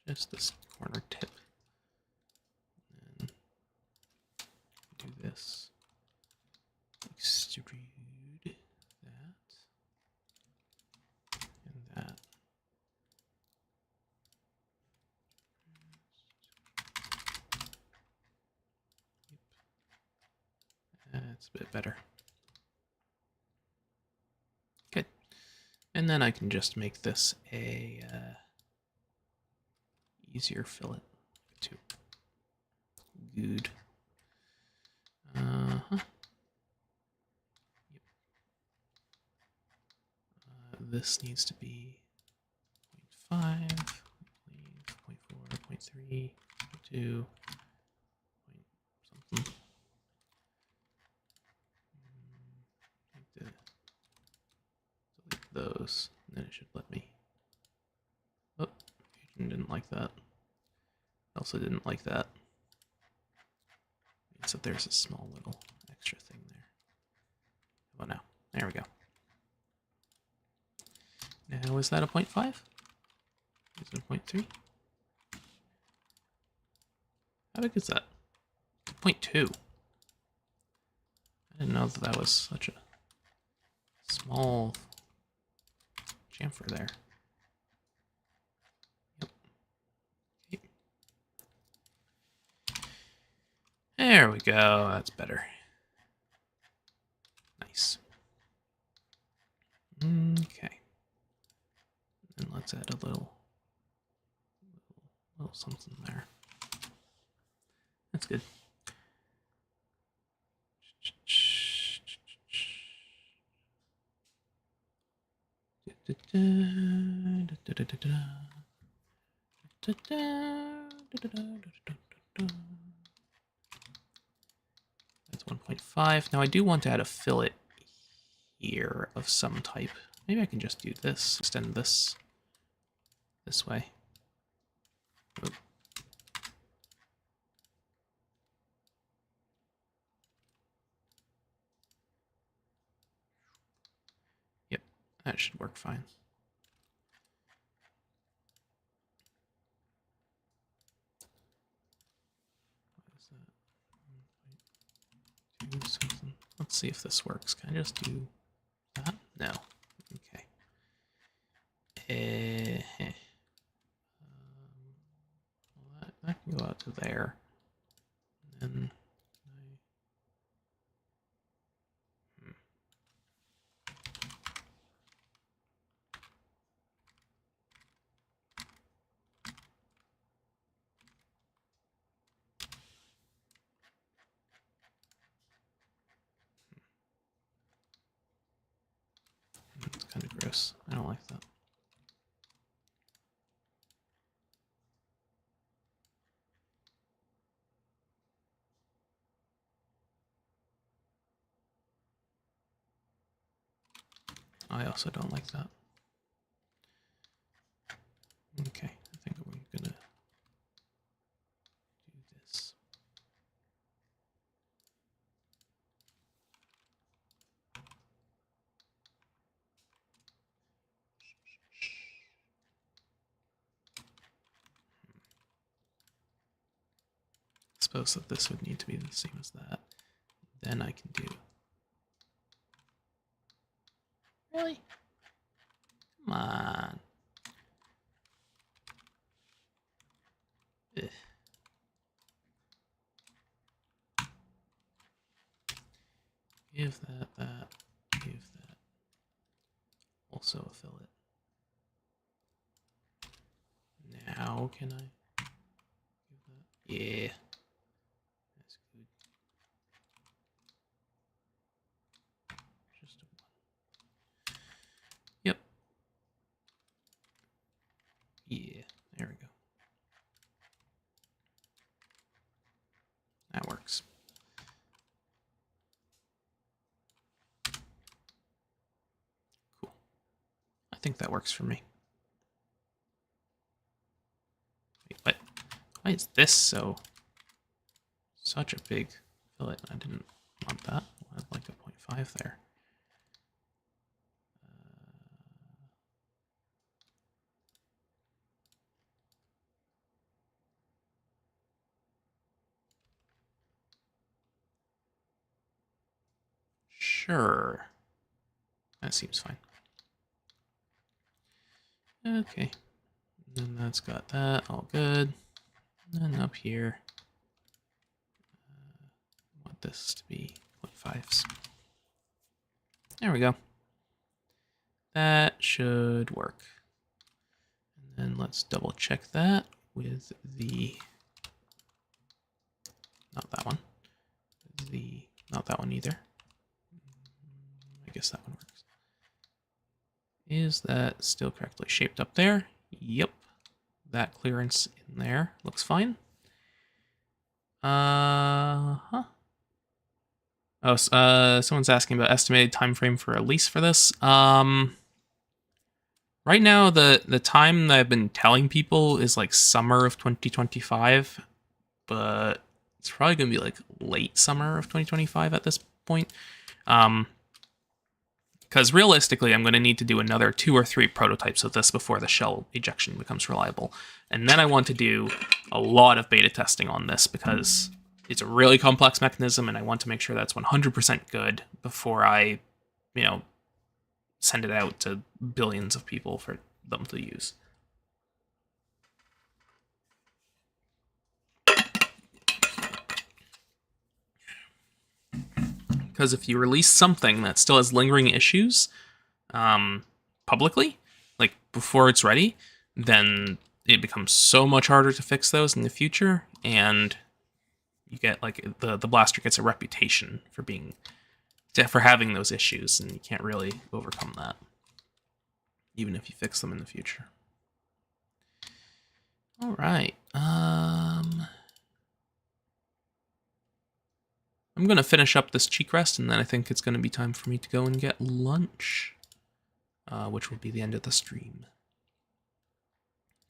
just this corner tip, and do this. Extrude that and that. That's a bit better. Good. And then I can just make this a easier fillet too. Good. This needs to be 0.5, 0.4, 0.3, 0.2, something. Delete those, and then it should let me. Oh, Fusion didn't like that. Also didn't like that. So there's a small little extra thing there. Oh no, there we go. Now is that a 0.5? Is it a 0.3? How big is that? 0.2. I didn't know that that was such a small chamfer there. Yep. Okay. There we go. That's better. Nice. Okay. And let's add a little something there. That's good. That's 1.5. Now I do want to add a fillet here of some type. Maybe I can just do this, extend this way. Oop. Yep, that should work fine. What is that? 1.2 something. Let's see if this works. Can I just do that? No. Okay. Well, that can go out to there. And then it's kind of gross. I don't like that. I also don't like that. Okay, I think we're gonna do this. I suppose that this would need to be the same as that. Then I can do. Really? Come on. Ugh. Give that, give that. Also a fillet. Now can I give that? Yeah. That's good. Just a one. Yep. Yeah, there we go. That works. Cool. I think that works for me. Wait, what? Why is this such a big fillet? I didn't want that. I'd like a 0.5 there. Sure. That seems fine. Okay. And then that's got that. All good. And then up here, I want this to be 0.5s. There we go. That should work. And then let's double check that with the, not that one, not that one either. I guess that one works. Is that still correctly shaped up there? Yep. That clearance in there looks fine. Oh, someone's asking about estimated time frame for release for this. Right now, the time that I've been telling people is like summer of 2025, but it's probably gonna be like late summer of 2025 at this point. Because realistically, I'm going to need to do another 2 or 3 prototypes of this before the shell ejection becomes reliable. And then I want to do a lot of beta testing on this because it's a really complex mechanism and I want to make sure that's 100% good before I, send it out to billions of people for them to use. Because if you release something that still has lingering issues publicly, like before it's ready, then it becomes so much harder to fix those in the future, and you get like the blaster gets a reputation for having those issues, and you can't really overcome that, even if you fix them in the future. All right. I'm going to finish up this cheek rest, and then I think it's going to be time for me to go and get lunch, which will be the end of the stream.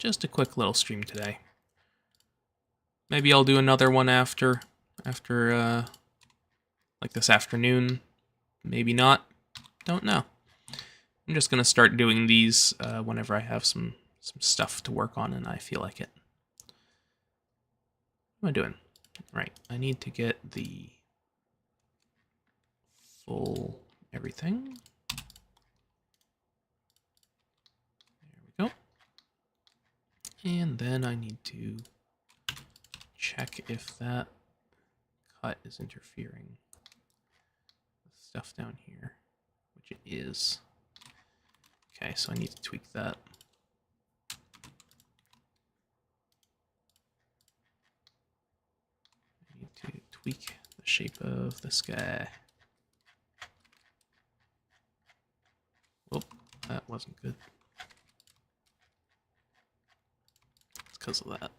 Just a quick little stream today. Maybe I'll do another one after like this afternoon. Maybe not. Don't know. I'm just going to start doing these whenever I have some stuff to work on and I feel like it. What am I doing? Right, I need to get the full everything. And then I need to check if that cut is interfering with stuff down here, which it is. Okay, so I need to tweak that. I need to tweak the shape of this guy. Oh, that wasn't good. It's because of that.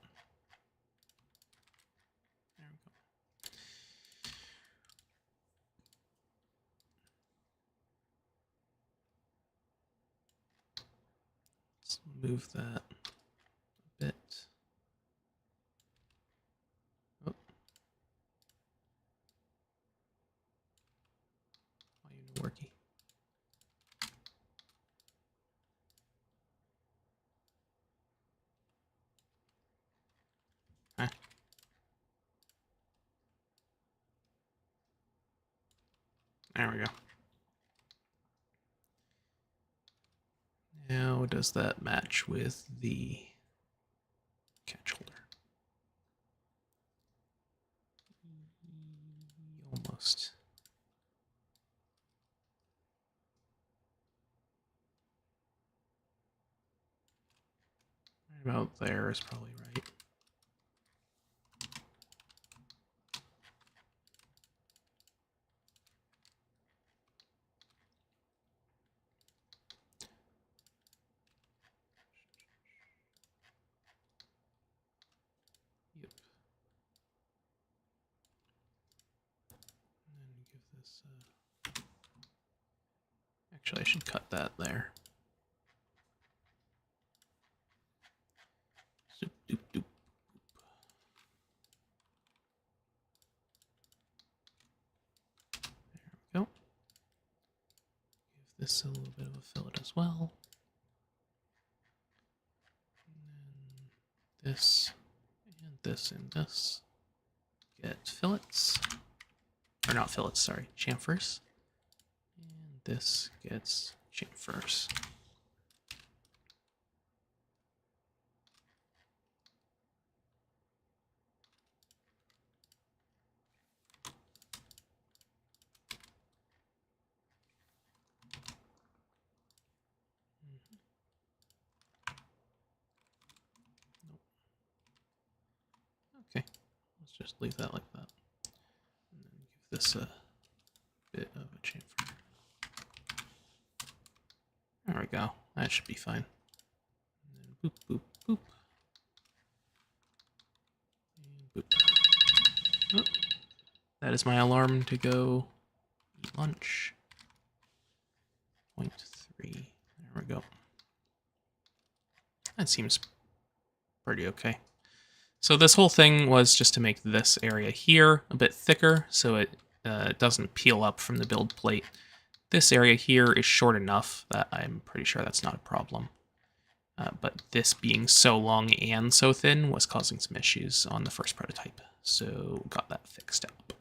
There we go. Let's move that a bit. Oh. Why are you working? Huh. There we go. Now, does that match with the catch holder? Almost. Right about there is probably right. Yep. And then give this. Actually, I should cut that there. Zoop, doop, doop. There we go. Give this a little bit of a fillet as well. And then this, and this. Get fillets. Or not fillets, sorry, chamfers. And this gets chamfers. Okay, let's just leave that like that. And then give this a bit of a chamfer. There we go. That should be fine. And then boop, boop, boop. And boop. Oh, that is my alarm to go eat lunch. 0.3. There we go. That seems pretty okay. So this whole thing was just to make this area here a bit thicker so it doesn't peel up from the build plate. This area here is short enough that I'm pretty sure that's not a problem. But this being so long and so thin was causing some issues on the first prototype. So got that fixed up.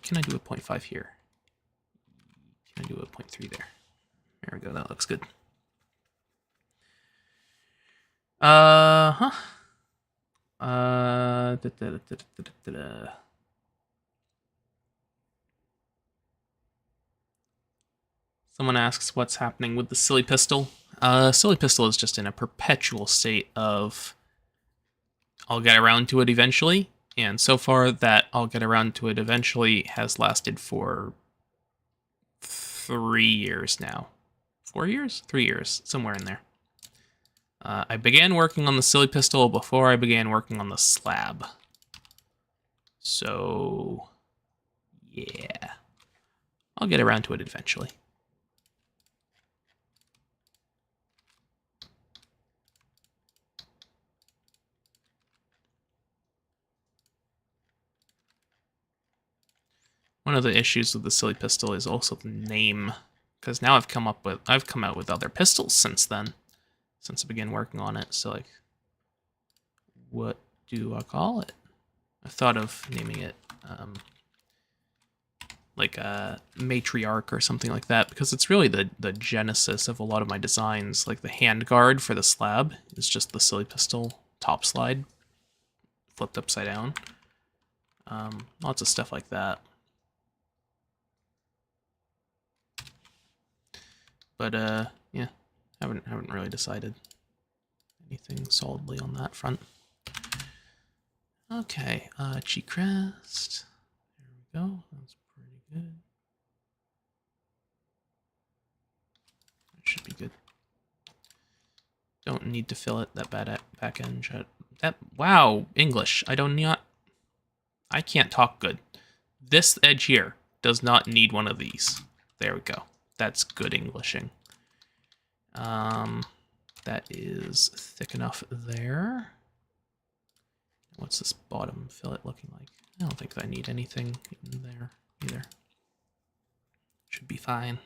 Can I do a 0.5 here? Can I do a 0.3 there? There we go, that looks good. Someone asks what's happening with the silly pistol. Silly pistol is just in a perpetual state of I'll get around to it eventually, and so far that I'll get around to it eventually has lasted for 3 years now. 4 years? 3 years, somewhere in there. I began working on the silly pistol before I began working on the slab. So, yeah. I'll get around to it eventually. One of the issues with the silly pistol is also the name, because now I've come out with other pistols since then. Since I began working on it, so like, what do I call it? I thought of naming it like a matriarch or something like that, because it's really the genesis of a lot of my designs. Like the hand guard for the slab is just the silly pistol top slide flipped upside down. Lots of stuff like that. But yeah, haven't really decided anything solidly on that front. Okay, cheek crest. There we go. That's pretty good. That should be good. Don't need to fill it. That bad back end shut. That wow, English. I can't talk good. This edge here does not need one of these. There we go. That's good Englishing. That is thick enough there. What's this bottom fillet looking like? I don't think I need anything in there either. Should be fine.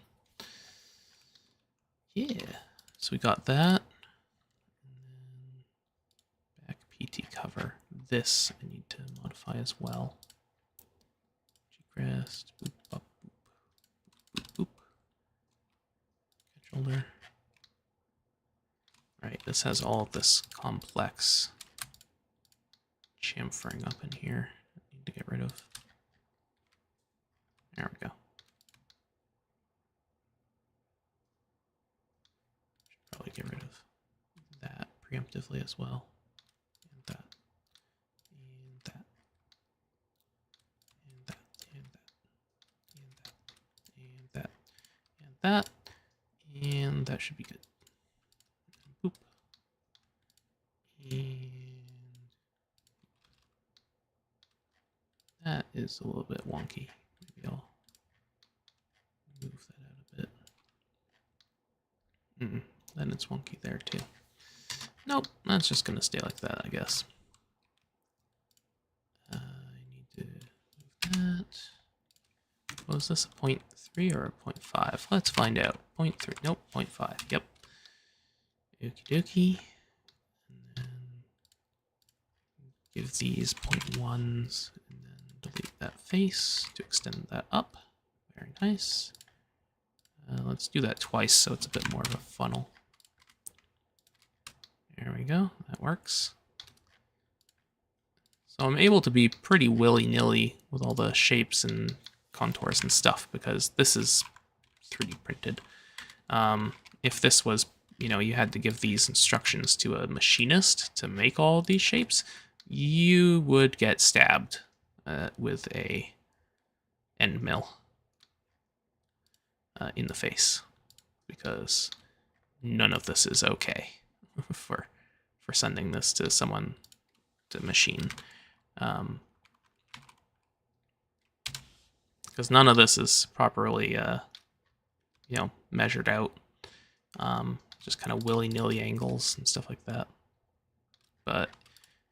Yeah. So we got that. And then back PT cover. This I need to modify as well. G-crest. Boop, bop, boop, boop, boop. Catch shoulder. Right, this has all of this complex chamfering up in here. I need to get rid of. There we go. Should probably get rid of that preemptively as well. And that. And that. And that. And that. And that. And that. And that should be good. Boop. And that is a little bit wonky. Maybe I'll move that out a bit. Then it's wonky there too. Nope, that's just gonna stay like that, I guess. I need to move that. What was this, a 0.3 or a 0.5? Let's find out. 0.3, nope, 0.5, yep. Okie dokie. And then give these 0.1s, and then delete that face to extend that up. Very nice. Let's do that twice so it's a bit more of a funnel. There we go, that works. So I'm able to be pretty willy-nilly with all the shapes and contours and stuff because this is 3D printed. If this was, you know, you had to give these instructions to a machinist to make all of these shapes, you would get stabbed with a end mill in the face, because none of this is okay for sending this to someone to machine, because none of this is properly you know, measured out. Just kind of willy-nilly angles and stuff like that. But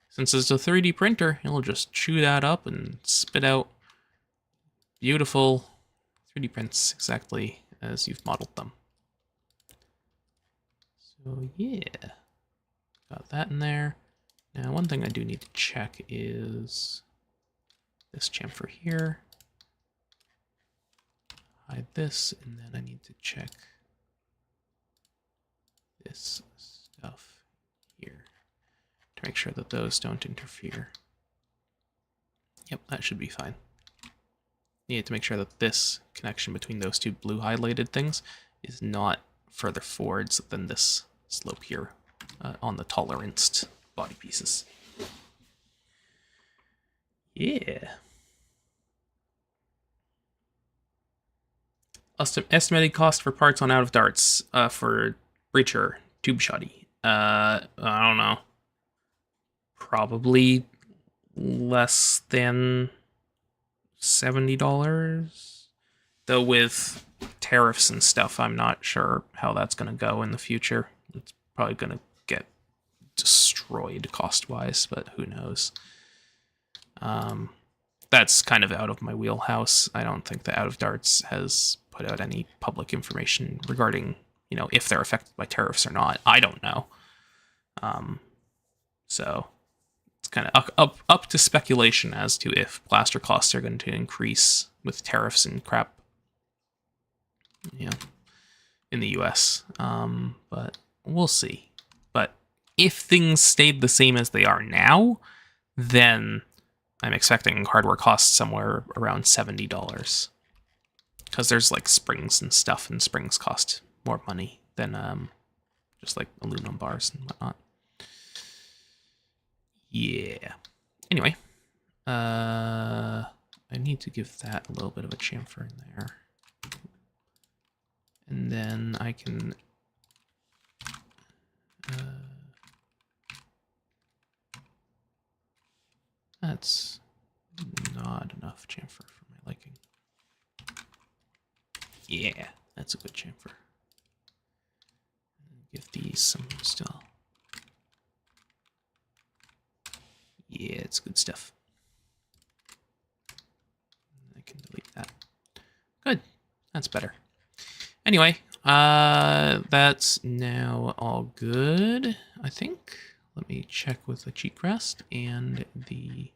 since it's a 3D printer, it'll just chew that up and spit out beautiful 3D prints exactly as you've modeled them. So yeah, got that in there. Now one thing I do need to check is this chamfer here. Hide this, and then I need to check this stuff here to make sure that those don't interfere. Yep, that should be fine. You need to make sure that this connection between those two blue highlighted things is not further forwards than this slope here on the toleranced body pieces. Yeah. Estimated cost for parts on out of darts for breacher tube Shotty. I don't know. Probably less than $70. Though with tariffs and stuff, I'm not sure how that's going to go in the future. It's probably going to get destroyed cost-wise, but who knows. That's kind of out of my wheelhouse. I don't think the Out of Darts has put out any public information regarding, you know, if they're affected by tariffs or not. I don't know. So it's kind of up to speculation as to if plaster costs are going to increase with tariffs and crap, in the US. But we'll see. But if things stayed the same as they are now, then I'm expecting hardware costs somewhere around $70. Because there's like springs and stuff, and springs cost more money than just like aluminum bars and whatnot. Yeah. Anyway, I need to give that a little bit of a chamfer in there. And then I can that's not enough chamfer for my liking. Yeah, that's a good chamfer. Give these some still. Yeah, it's good stuff. I can delete that. Good. That's better. Anyway, that's now all good, I think. Let me check with the cheek rest and the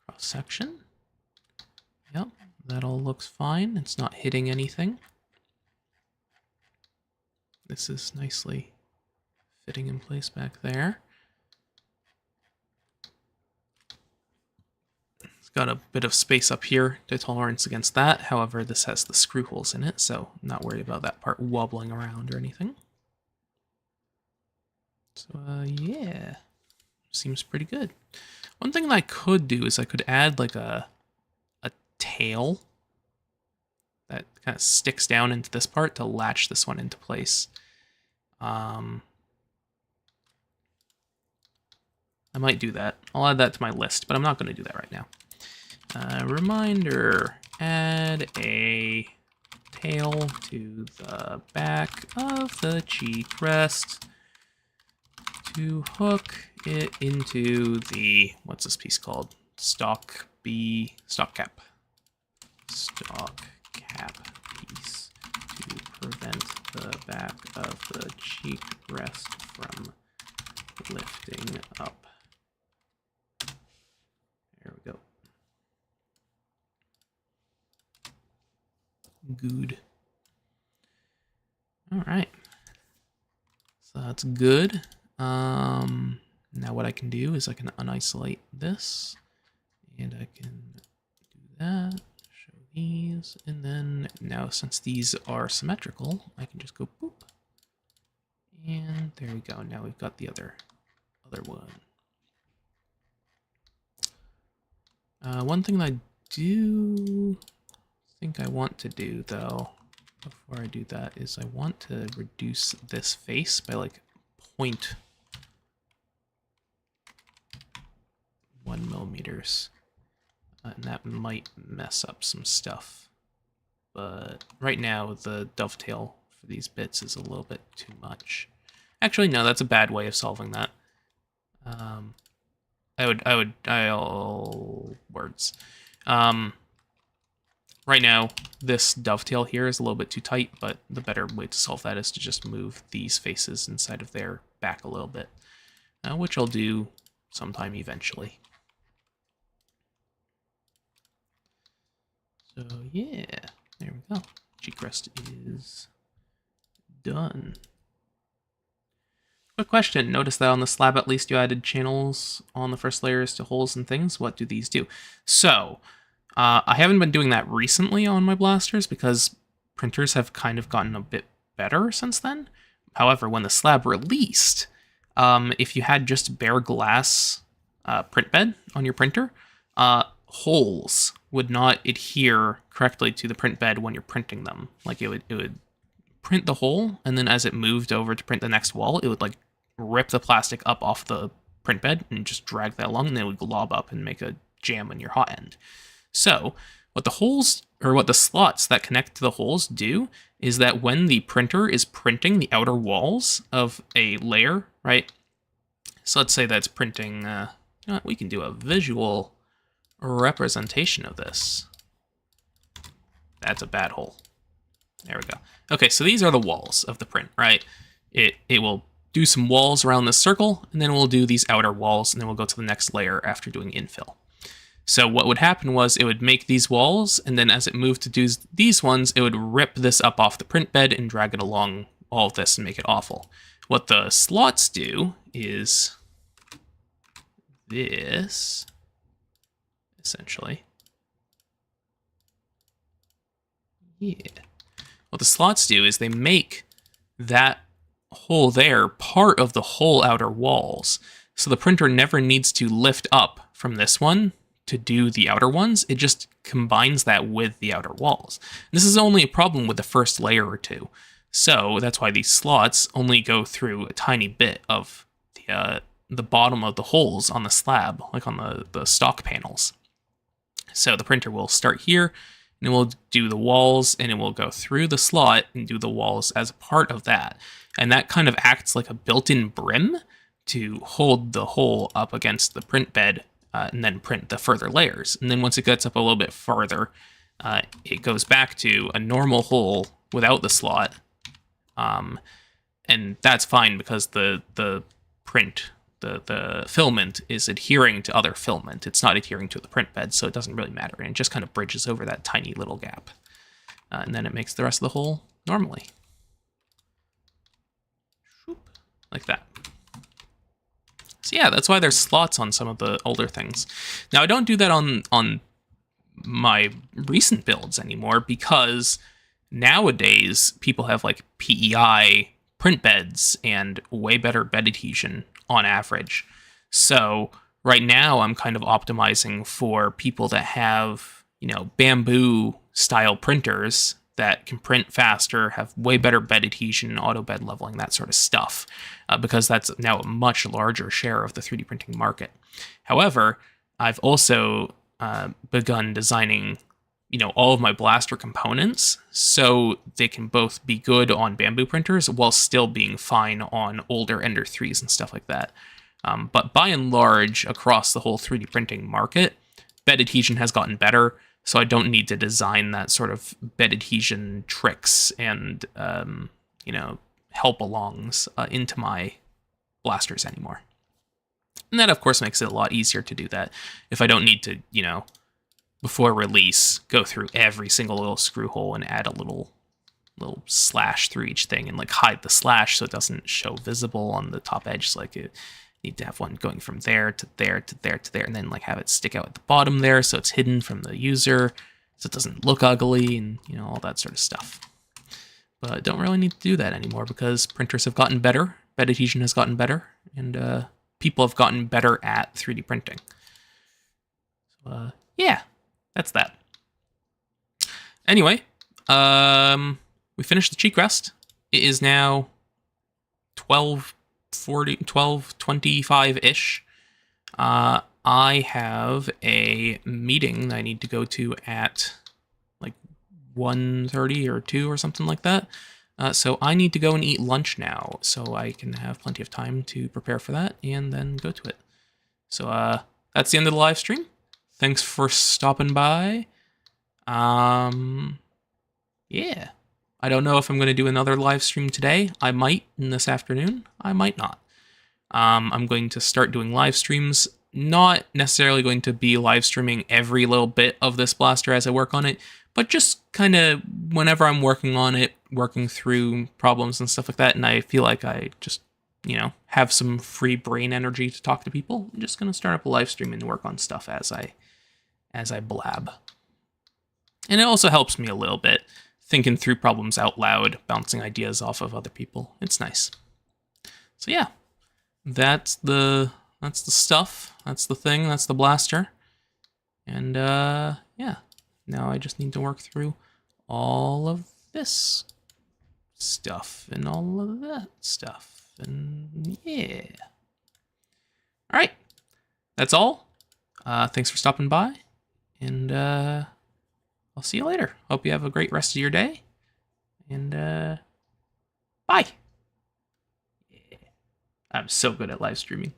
cross section. Yep, that all looks fine. It's not hitting anything. This is nicely fitting in place back there. It's got a bit of space up here to tolerance against that. However, this has the screw holes in it, so I'm not worried about that part wobbling around or anything. So, yeah, seems pretty good. One thing that I could do is I could add like a tail that kind of sticks down into this part to latch this one into place. I might do that. I'll add that to my list, but I'm not going to do that right now. Reminder, add a tail to the back of the cheek rest to hook it into the, what's this piece called? Stock cap. Stock cap piece to prevent the back of the cheek rest from lifting up. There we go. Good. All right. So that's good. Now what I can do is I can unisolate this, and I can do that, show these, and then now since these are symmetrical, I can just go boop. And there we go. Now we've got the other one. One thing that I do think I want to do, though, before I do that, is I want to reduce this face by like 0.1 millimeters. And that might mess up some stuff. But right now, the dovetail for these bits is a little bit too much. Actually, no, that's a bad way of solving that. Words. Right now, this dovetail here is a little bit too tight, but the better way to solve that is to just move these faces inside of there back a little bit, which I'll do sometime eventually. So yeah, there we go. Cheek rest is done. Quick question. Notice that on the slab, at least, you added channels on the first layers to holes and things. What do these do? So, I haven't been doing that recently on my blasters because printers have kind of gotten a bit better since then. However, when the slab released, if you had just bare glass print bed on your printer, holes would not adhere correctly to the print bed when you're printing them. Like it would print the hole, and then as it moved over to print the next wall, it would like rip the plastic up off the print bed and just drag that along, and then it would glob up and make a jam in your hot end. So what the holes, or what the slots that connect to the holes do, is that when the printer is printing the outer walls of a layer, right? So let's say that's printing, you know what, we can do a visual representation of this. That's a bad hole. There we go. Okay, so these are the walls of the print, right? It will do some walls around this circle, and then we'll do these outer walls, and then we'll go to the next layer after doing infill. So what would happen was it would make these walls, and then as it moved to do these ones, it would rip this up off the print bed and drag it along all of this and make it awful. What the slots do is this, essentially. Yeah. What the slots do is they make that hole there part of the whole outer walls. So the printer never needs to lift up from this one to do the outer ones. It just combines that with the outer walls. This is only a problem with the first layer or two. So that's why these slots only go through a tiny bit of the bottom of the holes on the slab, like on the stock panels. So the printer will start here, and it will do the walls, and it will go through the slot and do the walls as a part of that. And that kind of acts like a built-in brim to hold the hole up against the print bed, and then print the further layers. And then once it gets up a little bit farther, it goes back to a normal hole without the slot. And that's fine because the print, the filament is adhering to other filament. It's not adhering to the print bed, so it doesn't really matter. And it just kind of bridges over that tiny little gap. And then it makes the rest of the hole normally. Like that. So yeah, that's why there's slots on some of the older things. Now, I don't do that on my recent builds anymore because nowadays people have like PEI print beds and way better bed adhesion on average. So right now I'm kind of optimizing for people that have, you know, bamboo style printers that can print faster, have way better bed adhesion, auto bed leveling, that sort of stuff, because that's now a much larger share of the 3D printing market. However, I've also begun designing, you know, all of my blaster components so they can both be good on bamboo printers while still being fine on older Ender 3s and stuff like that. But by and large, across the whole 3D printing market, bed adhesion has gotten better, so I don't need to design that sort of bed adhesion tricks and, you know, help-alongs into my blasters anymore. And that, of course, makes it a lot easier to do that if I don't need to, you know, before release, go through every single little screw hole and add a little slash through each thing and like hide the slash so it doesn't show visible on the top edge. So like you need to have one going from there to there to there to there, and then like have it stick out at the bottom there so it's hidden from the user, so it doesn't look ugly, and you know, all that sort of stuff. But don't really need to do that anymore because printers have gotten better, bed adhesion has gotten better, and people have gotten better at 3D printing. So yeah. That's that. Anyway, we finished the cheek rest. It is now 12:25-ish. I have a meeting I need to go to at like 1:30 or 2 or something like that. So I need to go and eat lunch now so I can have plenty of time to prepare for that and then go to it. So that's the end of the live stream. Thanks for stopping by. Yeah. I don't know if I'm going to do another live stream today. I might in this afternoon. I might not. I'm going to start doing live streams. Not necessarily going to be live streaming every little bit of this blaster as I work on it, but just kind of whenever I'm working on it, working through problems and stuff like that, and I feel like I just, you know, have some free brain energy to talk to people, I'm just going to start up a live stream and work on stuff as I blab. And it also helps me a little bit, thinking through problems out loud, bouncing ideas off of other people. It's nice. So yeah, that's the stuff. That's the thing. That's the blaster. And yeah, now I just need to work through all of this stuff and all of that stuff. And yeah. All right, that's all. Thanks for stopping by. And I'll see you later. Hope you have a great rest of your day. And bye. Yeah. I'm so good at live streaming.